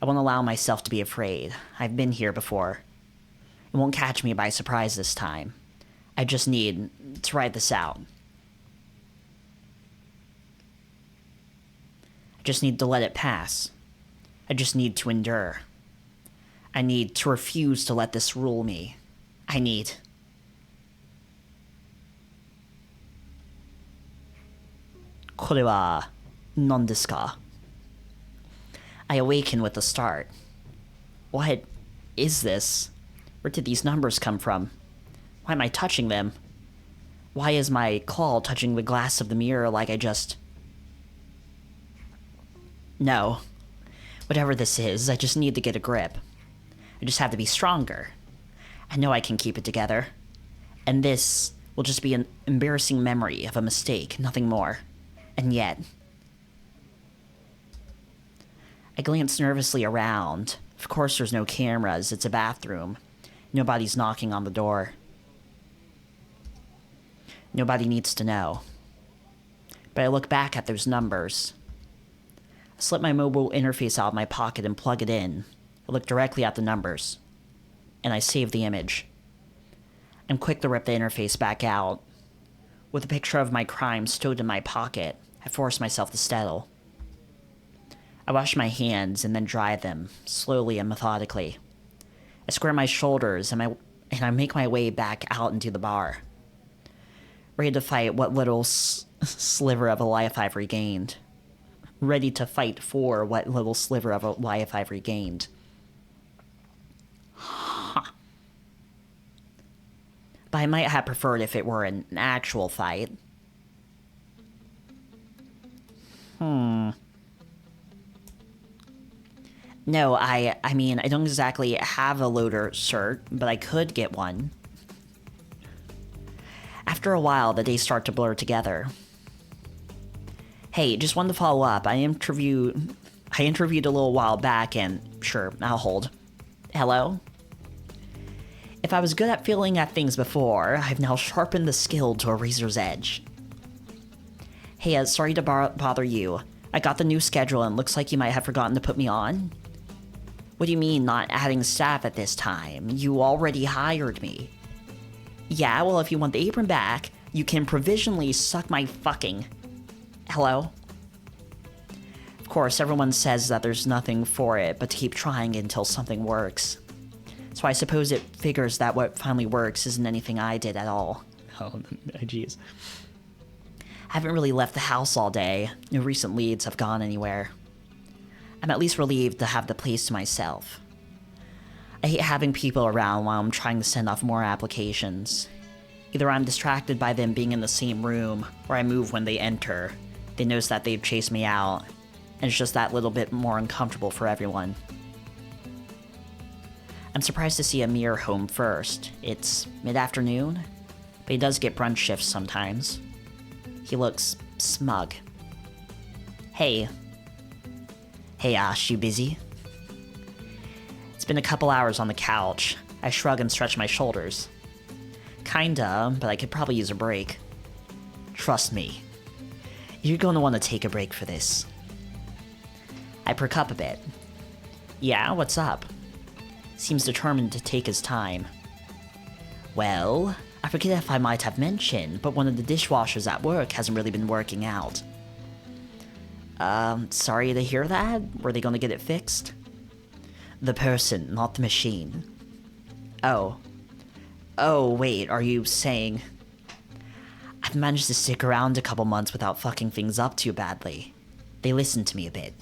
S1: I won't allow myself to be afraid. I've been here before. It won't catch me by surprise this time. I just need to ride this out. I just need to let it pass. I just need to endure. I need to refuse to let this rule me. I need... Kore wa nan desu ka? I awaken with a start. What is this? Where did these numbers come from? Why am I touching them? Why is my claw touching the glass of the mirror like I just... No. Whatever this is, I just need to get a grip. I just have to be stronger. I know I can keep it together. And this will just be an embarrassing memory of a mistake, nothing more. And yet... I glance nervously around. Of course there's no cameras, it's a bathroom. Nobody's knocking on the door. Nobody needs to know. But I look back at those numbers. I slip my mobile interface out of my pocket and plug it in. I look directly at the numbers. And I save the image. I'm quick to rip the interface back out. With a picture of my crime stowed in my pocket, I force myself to settle. I wash my hands and then dry them, slowly and methodically. I square my shoulders and I make my way back out into the bar. Ready to fight what little sliver of a life I've regained. Ready to fight for what little sliver of a life I've regained. Huh. But I might have preferred if it were an actual fight. No, I mean, I don't exactly have a loader cert, but I could get one. After a while, the days start to blur together. Hey, just wanted to follow up. I interviewed a little while back and... Sure, I'll hold. Hello? If I was good at feeling at things before, I've now sharpened the skill to a razor's edge. Hey, sorry to bother you. I got the new schedule and looks like you might have forgotten to put me on. What do you mean not adding staff at this time? You already hired me. Yeah, well, if you want the apron back, you can provisionally suck my fucking... Hello? Of course, everyone says that there's nothing for it but to keep trying until something works. So I suppose it figures that what finally works isn't anything I did at all. Oh, jeez. I haven't really left the house all day. No recent leads have gone anywhere. I'm at least relieved to have the place to myself. I hate having people around while I'm trying to send off more applications. Either I'm distracted by them being in the same room, or I move when they enter. They notice that they've chased me out, and it's just that little bit more uncomfortable for everyone. I'm surprised to see Amir home first. It's mid-afternoon, but he does get brunch shifts sometimes. He looks smug. Hey. Hey, Ash, you busy? It's been a couple hours on the couch. I shrug and stretch my shoulders. Kinda, but I could probably use a break. Trust me. You're going to want to take a break for this. I perk up a bit. Yeah, what's up? Seems determined to take his time. Well, I forget if I might have mentioned, but one of the dishwashers at work hasn't really been working out. Sorry to hear that. Were they gonna get it fixed? The person, not the machine. Oh. Oh, wait, are you saying... I've managed to stick around a couple months without fucking things up too badly. They listened to me a bit.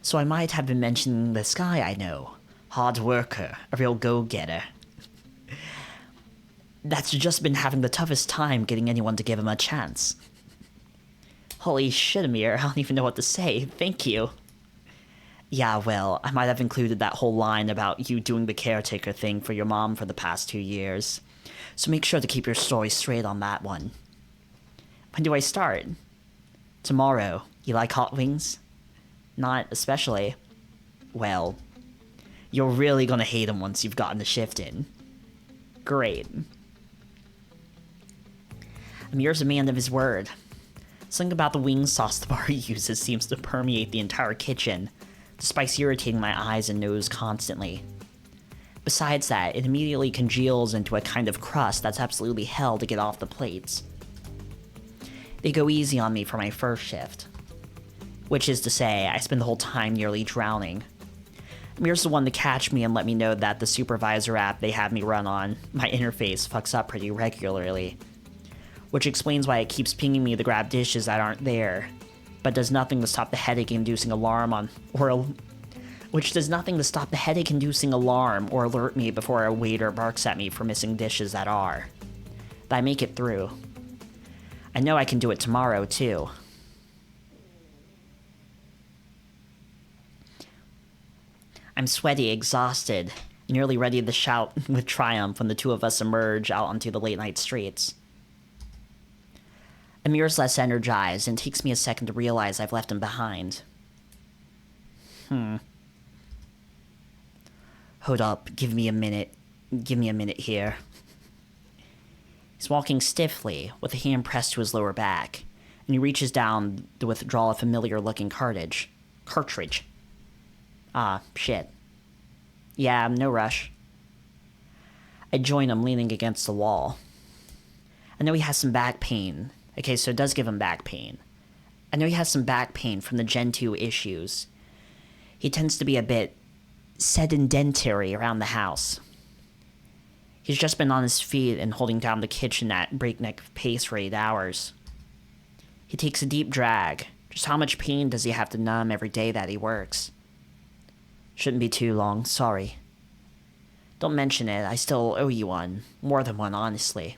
S1: So I might have been mentioning this guy I know. Hard worker, a real go-getter. That's just been having the toughest time getting anyone to give him a chance. Holy shit, Amir, I don't even know what to say. Thank you. Yeah, well, I might have included that whole line about you doing the caretaker thing for your mom for the past 2 years. So make sure to keep your story straight on that one. When do I start? Tomorrow. You like hot wings? Not especially. Well, you're really gonna hate him once you've gotten the shift in. Great. Amir's a man of his word. Something about the wing sauce the bar uses seems to permeate the entire kitchen, despite irritating my eyes and nose constantly. Besides that, it immediately congeals into a kind of crust that's absolutely hell to get off the plates. They go easy on me for my first shift. Which is to say, I spend the whole time nearly drowning. Amir's the one to catch me and let me know that the supervisor app they have me run on, my interface, fucks up pretty regularly. Which explains why it keeps pinging me to grab dishes that aren't there, but does nothing to stop the headache-inducing alarm or alert me before a waiter barks at me for missing dishes that are. But I make it through. I know I can do it tomorrow, too. I'm sweaty, exhausted, nearly ready to shout with triumph when the two of us emerge out onto the late-night streets. Amir's less energized, and it takes me a second to realize I've left him behind. Hold up, give me a minute here. He's walking stiffly, with a hand pressed to his lower back, and he reaches down to withdraw a familiar-looking cartridge. Ah, shit. Yeah, no rush. I join him leaning against the wall. I know he has some back pain. Okay, so it does give him back pain. I know he has some back pain from the Gen 2 issues. He tends to be a bit sedentary around the house. He's just been on his feet and holding down the kitchen at breakneck pace for 8 hours. He takes a deep drag. Just how much pain does he have to numb every day that he works? Shouldn't be too long, sorry. Don't mention it, I still owe you one. More than one, honestly.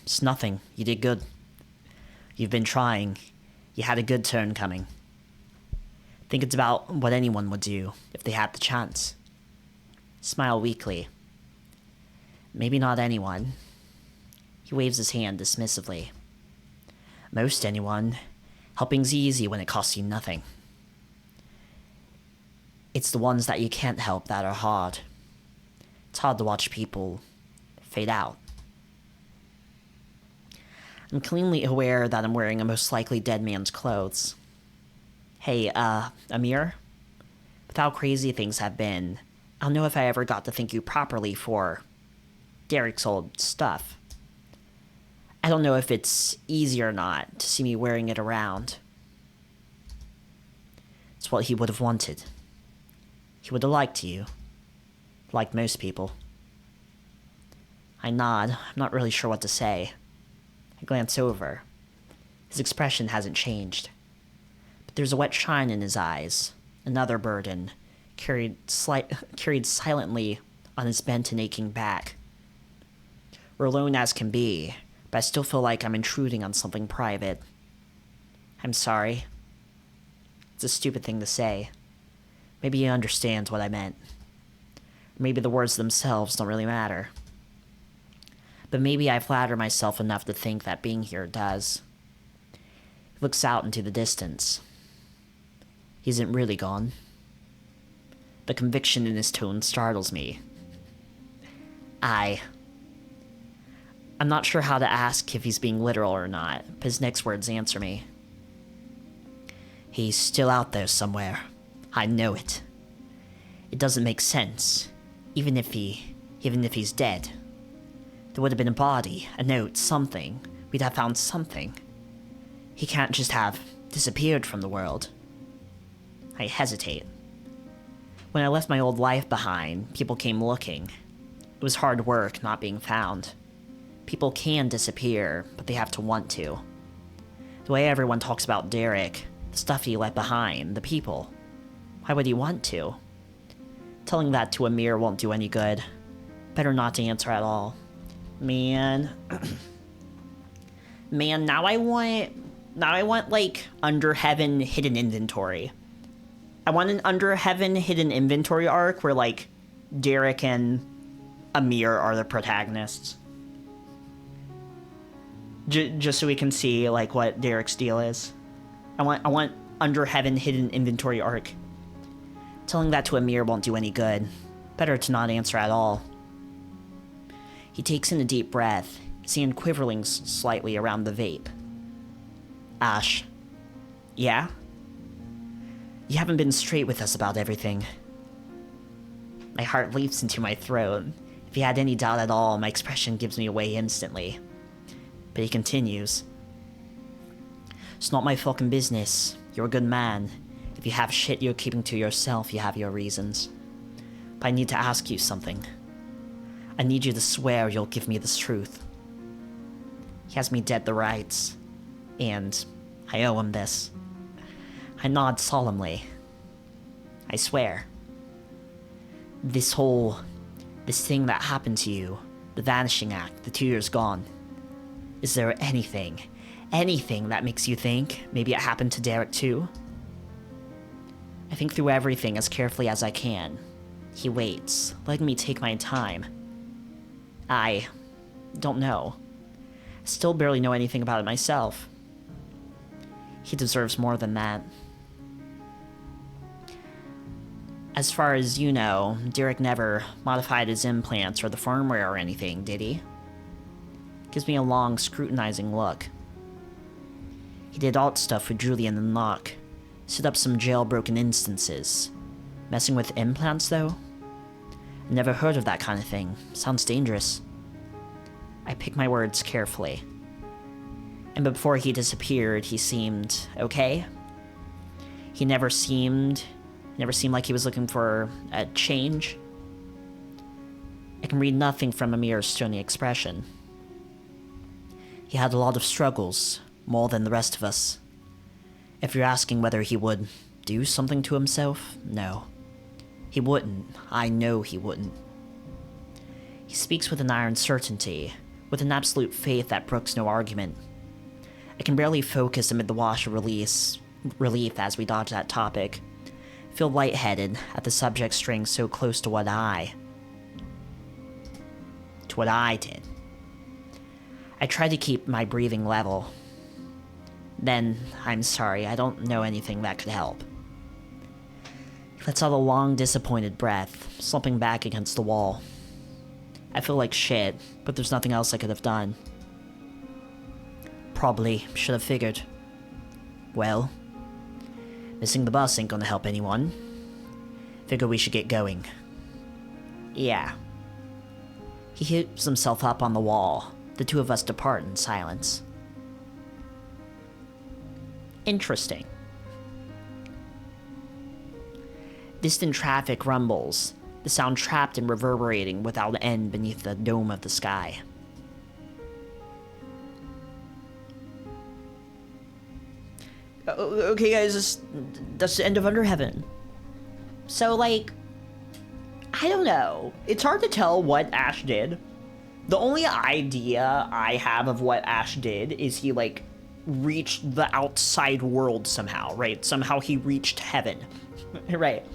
S1: It's nothing. You did good. You've been trying. You had a good turn coming. Think it's about what anyone would do if they had the chance. Smile weakly. Maybe not anyone. He waves his hand dismissively. Most anyone. Helping's easy when it costs you nothing. It's the ones that you can't help that are hard. It's hard to watch people fade out. I'm cleanly aware that I'm wearing a most likely dead man's clothes. Hey, Amir? With how crazy things have been, I don't know if I ever got to thank you properly for Derek's old stuff. I don't know if it's easy or not to see me wearing it around. It's what he would have wanted. He would have liked you. Like most people. I nod. I'm not really sure what to say. I glance over. His expression hasn't changed. But there's a wet shine in his eyes. Another burden, carried silently on his bent and aching back. We're alone as can be, but I still feel like I'm intruding on something private. I'm sorry. It's a stupid thing to say. Maybe he understands what I meant. Or maybe the words themselves don't really matter. But maybe I flatter myself enough to think that being here does. He looks out into the distance. He isn't really gone. The conviction in his tone startles me. I'm not sure how to ask if he's being literal or not, but his next words answer me. He's still out there somewhere. I know it. It doesn't make sense, even if he's dead. There would have been a body, a note, something. We'd have found something. He can't just have disappeared from the world. I hesitate. When I left my old life behind, people came looking. It was hard work not being found. People can disappear, but they have to want to. The way everyone talks about Derek, the stuff he left behind, the people. Why would he want to? Telling that to Amir won't do any good. Better not to answer at all. Man. Man, now I want, like, Under Heaven hidden inventory. I want an Under Heaven hidden inventory arc where, like, Derek and Amir are the protagonists. Just so we can see, like, what Derek's deal is. I want Under Heaven hidden inventory arc. Telling that to Amir won't do any good. Better to not answer at all. He takes in a deep breath, his hand quivering slightly around the vape. Ash. Yeah? You haven't been straight with us about everything. My heart leaps into my throat. If he had any doubt at all, my expression gives me away instantly. But he continues. It's not my fucking business. You're a good man. If you have shit you're keeping to yourself, you have your reasons. But I need to ask you something. I need you to swear you'll give me this truth. He has me dead to rights. And I owe him this. I nod solemnly. I swear. This thing that happened to you, the Vanishing Act, the 2 years gone. Is there anything that makes you think maybe it happened to Derek too? I think through everything as carefully as I can. He waits, letting me take my time. I don't know. Still barely know anything about it myself. He deserves more than that. As far as you know, Derek never modified his implants or the firmware or anything, did he? Gives me a long, scrutinizing look. He did alt stuff with Julian and Locke. Set up some jailbroken instances. Messing with implants, though? Never heard of that kind of thing. Sounds dangerous. I pick my words carefully. And before he disappeared, he seemed okay. He never seemed like he was looking for a change. I can read nothing from Amir's stony expression. He had a lot of struggles, more than the rest of us. If you're asking whether he would do something to himself, no. He wouldn't. I know he wouldn't. He speaks with an iron certainty, with an absolute faith that brooks no argument. I can barely focus amid the wash of relief as we dodge that topic. Feel lightheaded at the subject straying so close to what I did. I try to keep my breathing level. Then, I'm sorry, I don't know anything that could help. He lets out a long, disappointed breath, slumping back against the wall. I feel like shit, but there's nothing else I could have done. Probably should have figured. Well, missing the bus ain't gonna help anyone. Figure we should get going. Yeah. He heaps himself up on the wall. The two of us depart in silence. Interesting. Distant traffic rumbles, the sound trapped and reverberating without end beneath the dome of the sky. Okay guys, that's the end of Under Heaven. So, like, I don't know. It's hard to tell what Ash did. The only idea I have of what Ash did is he, like, reached the outside world somehow, right? Somehow he reached heaven, right?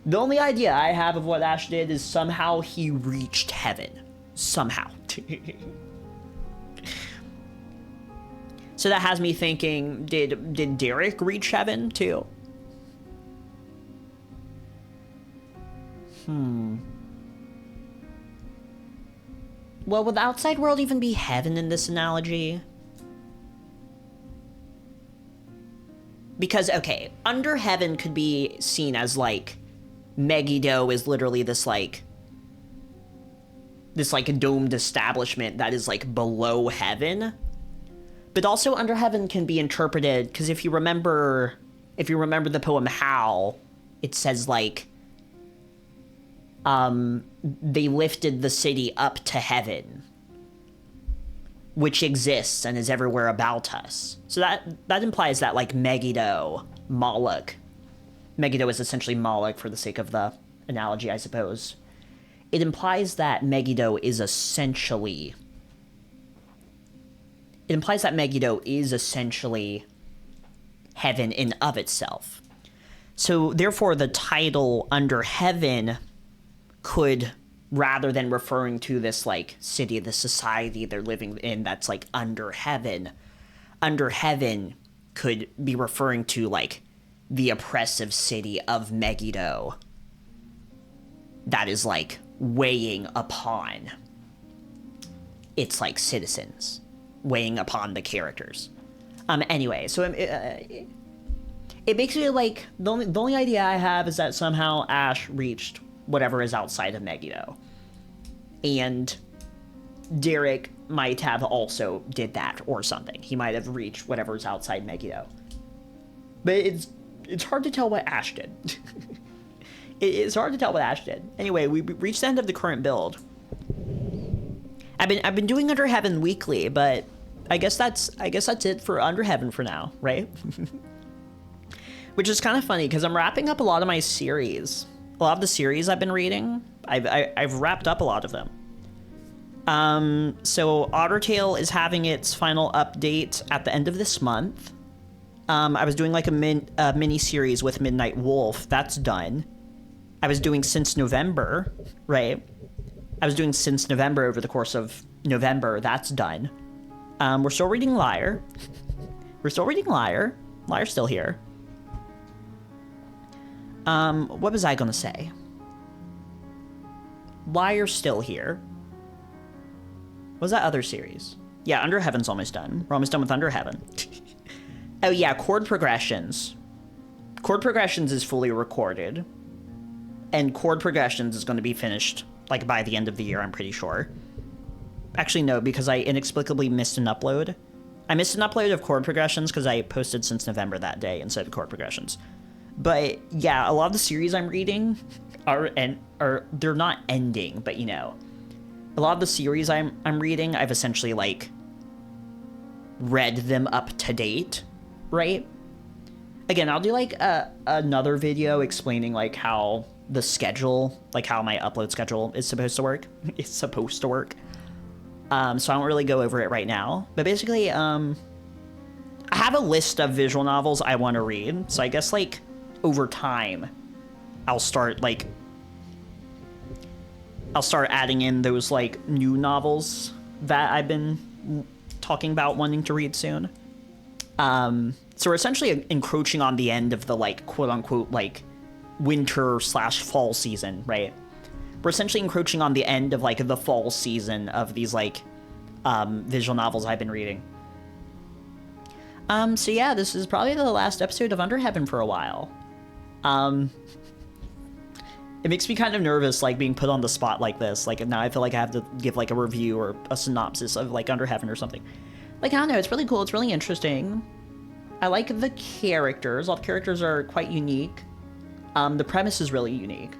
S1: The only idea I have of what Ash did is somehow he reached heaven. Somehow. So that has me thinking, did Derek reach heaven too? Well, would the outside world even be heaven in this analogy? Because, okay, Under Heaven could be seen as, like, Megiddo is literally this this like domed establishment that is like below heaven. But also under heaven can be interpreted, because if you remember the poem Howl, it says like they lifted the city up to heaven, which exists and is everywhere about us. So that implies that like Megiddo, Moloch. Megiddo is essentially Moloch for the sake of the analogy, I suppose. It implies that Megiddo is essentially heaven in of itself. So therefore the title Under Heaven could, rather than referring to this like city, the society they're living in that's like under heaven could be referring to like the oppressive city of Megiddo that is like weighing upon its like citizens, weighing upon the characters. Anyway, so it basically like the only idea I have is that somehow Ash reached whatever is outside of Megiddo, and Derek might have also did that or something. He might have reached whatever is outside Megiddo, but it's hard to tell what Ash did. It's hard to tell what Ash did. Anyway, we reached the end of the current build. I've been doing Under Heaven weekly, but I guess that's it for Under Heaven for now, right? Which is kind of funny because I'm wrapping up a lot of my series. A lot of the series I've been reading, I've wrapped up a lot of them. So Ottertail is having its final update at the end of this month. I was doing like a mini series with Midnight Wolf. That's done. I was doing Since November, right? I was doing Since November over the course of November. That's done. We're still reading Lyre. Lyre's still here. What was I gonna say? Lyre's still here. What was that other series? Yeah, Under Heaven's almost done. We're almost done with Under Heaven. Oh yeah, Chord Progressions. Chord Progressions is fully recorded. And Chord Progressions is going to be finished, like, by the end of the year, I'm pretty sure. Actually, no, because I inexplicably missed an upload. I missed an upload of Chord Progressions because I posted Since November that day instead of Chord Progressions. But, yeah, a lot of the series I'm reading are they're not ending, but, you know. A lot of the series I'm reading, I've essentially, like, read them up to date, right? Again, I'll do, like, another video explaining, like, how the schedule, like how my upload schedule is supposed to work. So I won't really go over it right now. But basically, I have a list of visual novels I want to read. So I guess, like, over time, I'll start adding in those, like, new novels that I've been talking about wanting to read soon. So we're essentially encroaching on the end of the, like, quote-unquote, like, winter/fall season, right? We're essentially encroaching on the end of, like, the fall season of these, like, visual novels I've been reading. So yeah, this is probably the last episode of Under Heaven for a while. It makes me kind of nervous, like, being put on the spot like this. Like, now I feel like I have to give, like, a review or a synopsis of, like, Under Heaven or something. Like, I don't know, it's really cool, it's really interesting. I like the characters. All the characters are quite unique. The premise is really unique.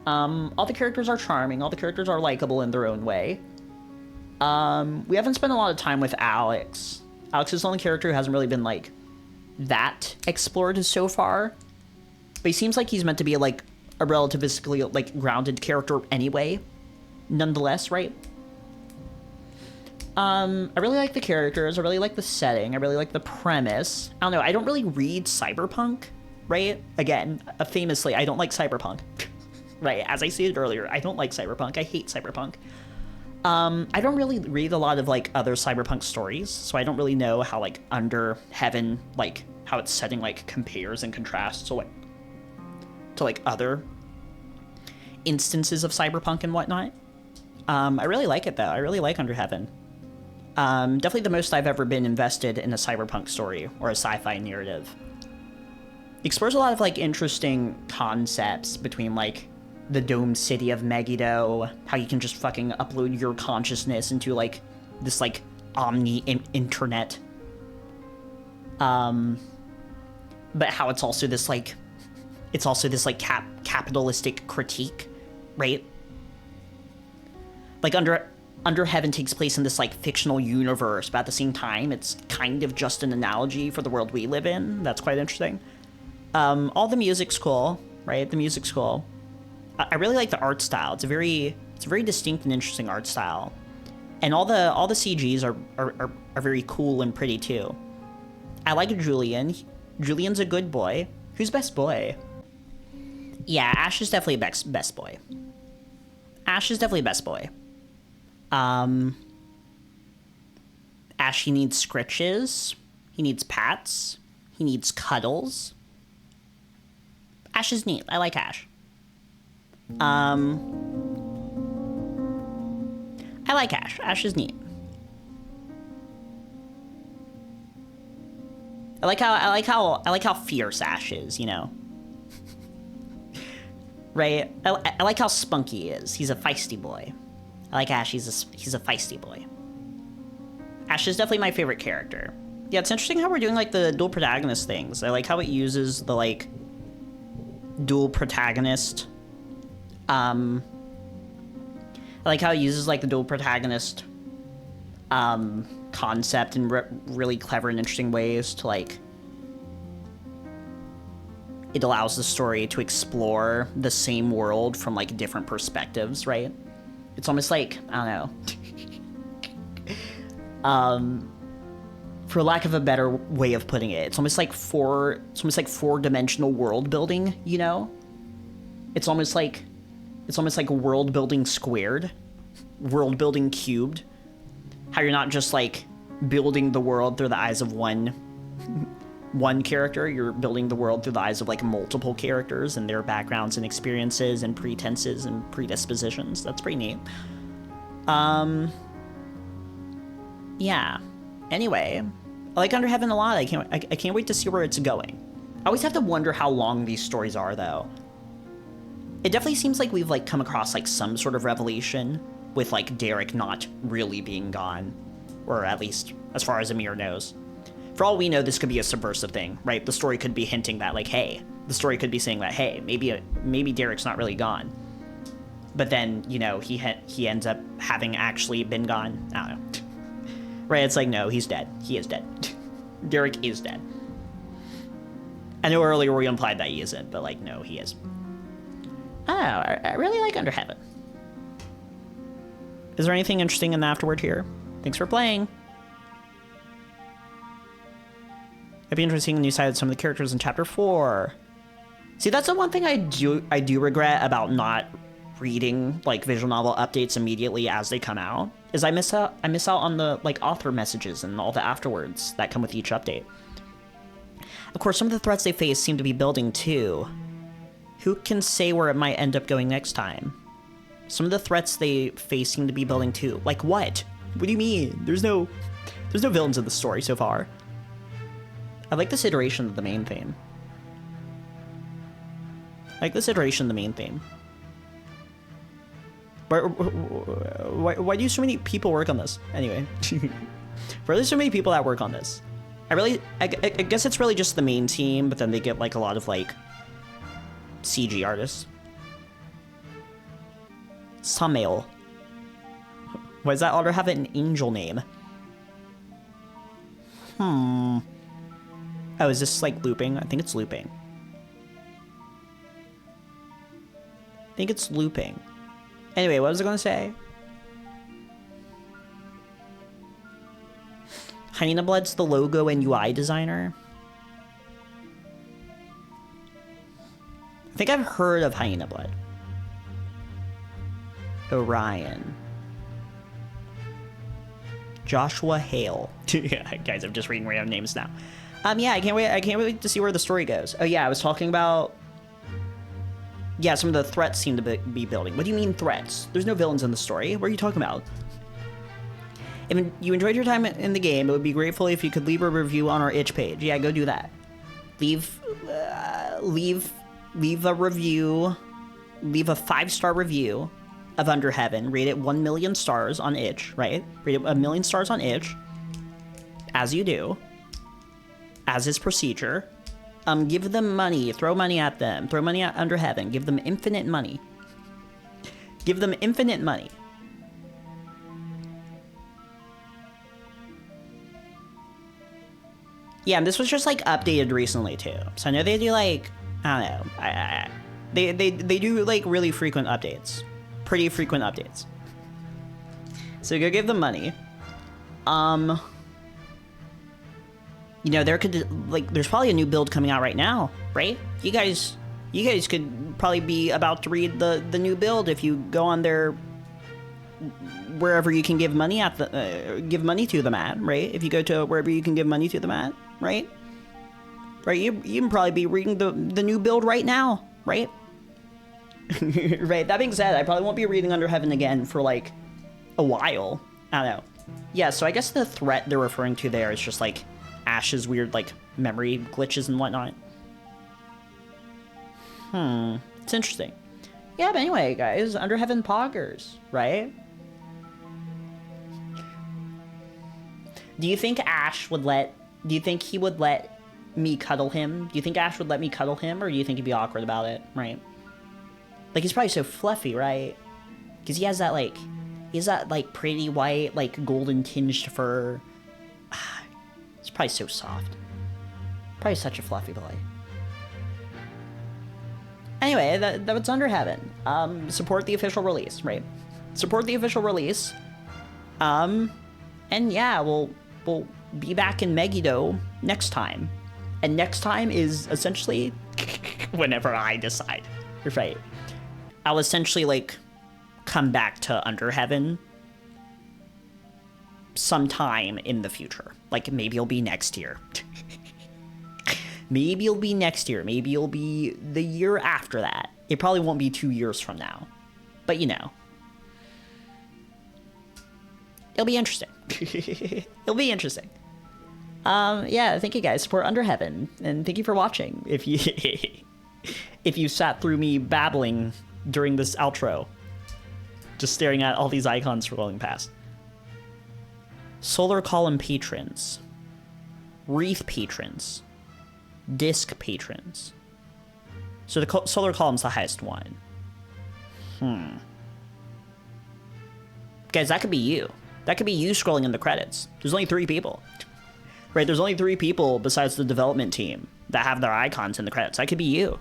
S1: All the characters are charming. All the characters are likable in their own way. We haven't spent a lot of time with Alex. Alex is the only character who hasn't really been, like, that explored so far. But he seems like he's meant to be, like, a relatively, like, grounded character anyway. Nonetheless, right? I really like the characters. I really like the setting. I really like the premise. I don't know. I don't really read cyberpunk, right? Again, famously, I don't like cyberpunk. Right, as I stated earlier, I don't like cyberpunk. I hate cyberpunk. I don't really read a lot of, like, other cyberpunk stories, so I don't really know how, like, Under Heaven, like, how its setting, like, compares and contrasts to, like, other instances of cyberpunk and whatnot. I really like it, though. I really like Under Heaven. Definitely the most I've ever been invested in a cyberpunk story or a sci-fi narrative. It explores a lot of, like, interesting concepts between, like, the domed city of Megiddo, how you can just fucking upload your consciousness into, like, this, like, internet. But how it's also this, like, capitalistic critique, right? Like, Under Heaven takes place in this, like, fictional universe, but at the same time, it's kind of just an analogy for the world we live in. That's quite interesting. All the music's cool, right? The music's cool. I really like the art style. It's a very distinct and interesting art style. And all the CGs are very cool and pretty too. I like Julian. Julian's a good boy. Who's best boy? Yeah, Ash is definitely best boy. Ash is definitely best boy. Ash, he needs scritches. He needs pats. He needs cuddles. Ash is neat. I like Ash. I like Ash. Ash is neat. I like how fierce Ash is, you know. Right? I like how spunky he is. He's a feisty boy. I like Ash. He's a feisty boy. Ash is definitely my favorite character. Yeah, it's interesting how we're doing, like, the dual protagonist things. I like how it uses the, like, dual protagonist. I like how it uses, like, the dual protagonist concept in really clever and interesting ways to, like, it allows the story to explore the same world from, like, different perspectives, right? It's almost like, I don't know. For lack of a better way of putting it, it's almost like four-dimensional world building, you know? It's almost like world building squared, world building cubed. How you're not just, like, building the world through the eyes of one character, you're building the world through the eyes of, like, multiple characters and their backgrounds and experiences and pretenses and predispositions. That's pretty neat. Yeah. Anyway, I like Under Heaven a lot. I can't wait to see where it's going. I always have to wonder how long these stories are, though. It definitely seems like we've, like, come across, like, some sort of revelation with, like, Derek not really being gone, or at least as far as Amir knows. For all we know, this could be a subversive thing, right? The story could be hinting that, like, hey, the story could be saying that, hey, maybe Derek's not really gone. But then, you know, he ends up having actually been gone. I don't know. Right, it's like, no, he's dead. He is dead. Derek is dead. I know earlier we implied that he isn't, but, like, no, he is. I don't know, I really like Under Heaven. Is there anything interesting in the afterword here? Thanks for playing. It'd be interesting when you cited some of the characters in Chapter 4. See, that's the one thing I do regret about not reading, like, visual novel updates immediately as they come out, is I miss out on the, like, author messages and all the afterwards that come with each update. Of course, some of the threats they face seem to be building too. Who can say where it might end up going next time? Some of the threats they face seem to be building too. Like what? What do you mean? There's no villains in the story so far. I like this iteration of the main theme. Why do so many people work on this? Anyway. Why are there so many people that work on this? I guess it's really just the main team, but then they get, like, a lot of, like, CG artists. Samael. Why does that otter have an angel name? Oh, is this, like, looping? I think it's looping. Anyway, what was I gonna say? Hyena Blood's the logo and UI designer. I think I've heard of Hyena Blood. Orion. Joshua Hale. Yeah, guys, I'm just reading random names now. Yeah, I can't wait to see where the story goes. Oh yeah, I was talking about... Yeah, some of the threats seem to be building. What do you mean threats? There's no villains in the story. What are you talking about? If you enjoyed your time in the game, it would be grateful if you could leave a review on our itch page. Yeah, go do that. Leave a review leave a 5-star review of Under Heaven, rate it 1 million stars on itch, right? Rate it 1 million stars on itch, as you do, as is procedure. Give them money, throw money at them, throw money at Under Heaven, give them infinite money. Give them infinite money. Yeah, and this was just like updated recently too. So I know they do like, I don't know, they do like really frequent updates. Pretty frequent updates. So go give them money. You know, there's probably a new build coming out right now, right? You guys could probably be about to read the new build if you go on their wherever you can give money at give money to them at, right? If you go to wherever you can give money to them at, right? Right, you can probably be reading the new build right now, right? Right, that being said, I probably won't be reading Under Heaven again for like a while. I don't know. Yeah, so I guess the threat they're referring to there is just like Ash's weird like memory glitches and whatnot. It's interesting. Yeah, but anyway, guys, Under Heaven poggers, right? Do you think he would let me cuddle him? Do you think Ash would let me cuddle him, or do you think he'd be awkward about it, right? Like, he's probably so fluffy, right? Because he has that, like, pretty white, like, golden tinged fur. It's probably so soft. Probably such a fluffy boy. Anyway, that was Under Heaven. Support the official release, right? Support the official release. And yeah, we'll be back in Megiddo next time. And next time is essentially whenever I decide, right? I'll essentially, like, come back to Under Heaven sometime in the future. Like, maybe it'll be next year. Maybe it'll be next year. Maybe it'll be the year after that. It probably won't be 2 years from now. But, you know. It'll be interesting. It'll be interesting. Yeah, thank you guys. Support Under Heaven. And thank you for watching. If you sat through me babbling during this outro. Just staring at all these icons scrolling past. Solar Column patrons. Wreath patrons. Disc patrons. So the Solar Column's the highest one. Guys, that could be you. That could be you scrolling in the credits. There's only 3 people. Right, there's only 3 people besides the development team that have their icons in the credits. That could be you.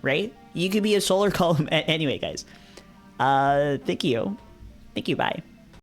S1: Right? You could be a Solar Column. Anyway, guys. Thank you. Thank you, bye.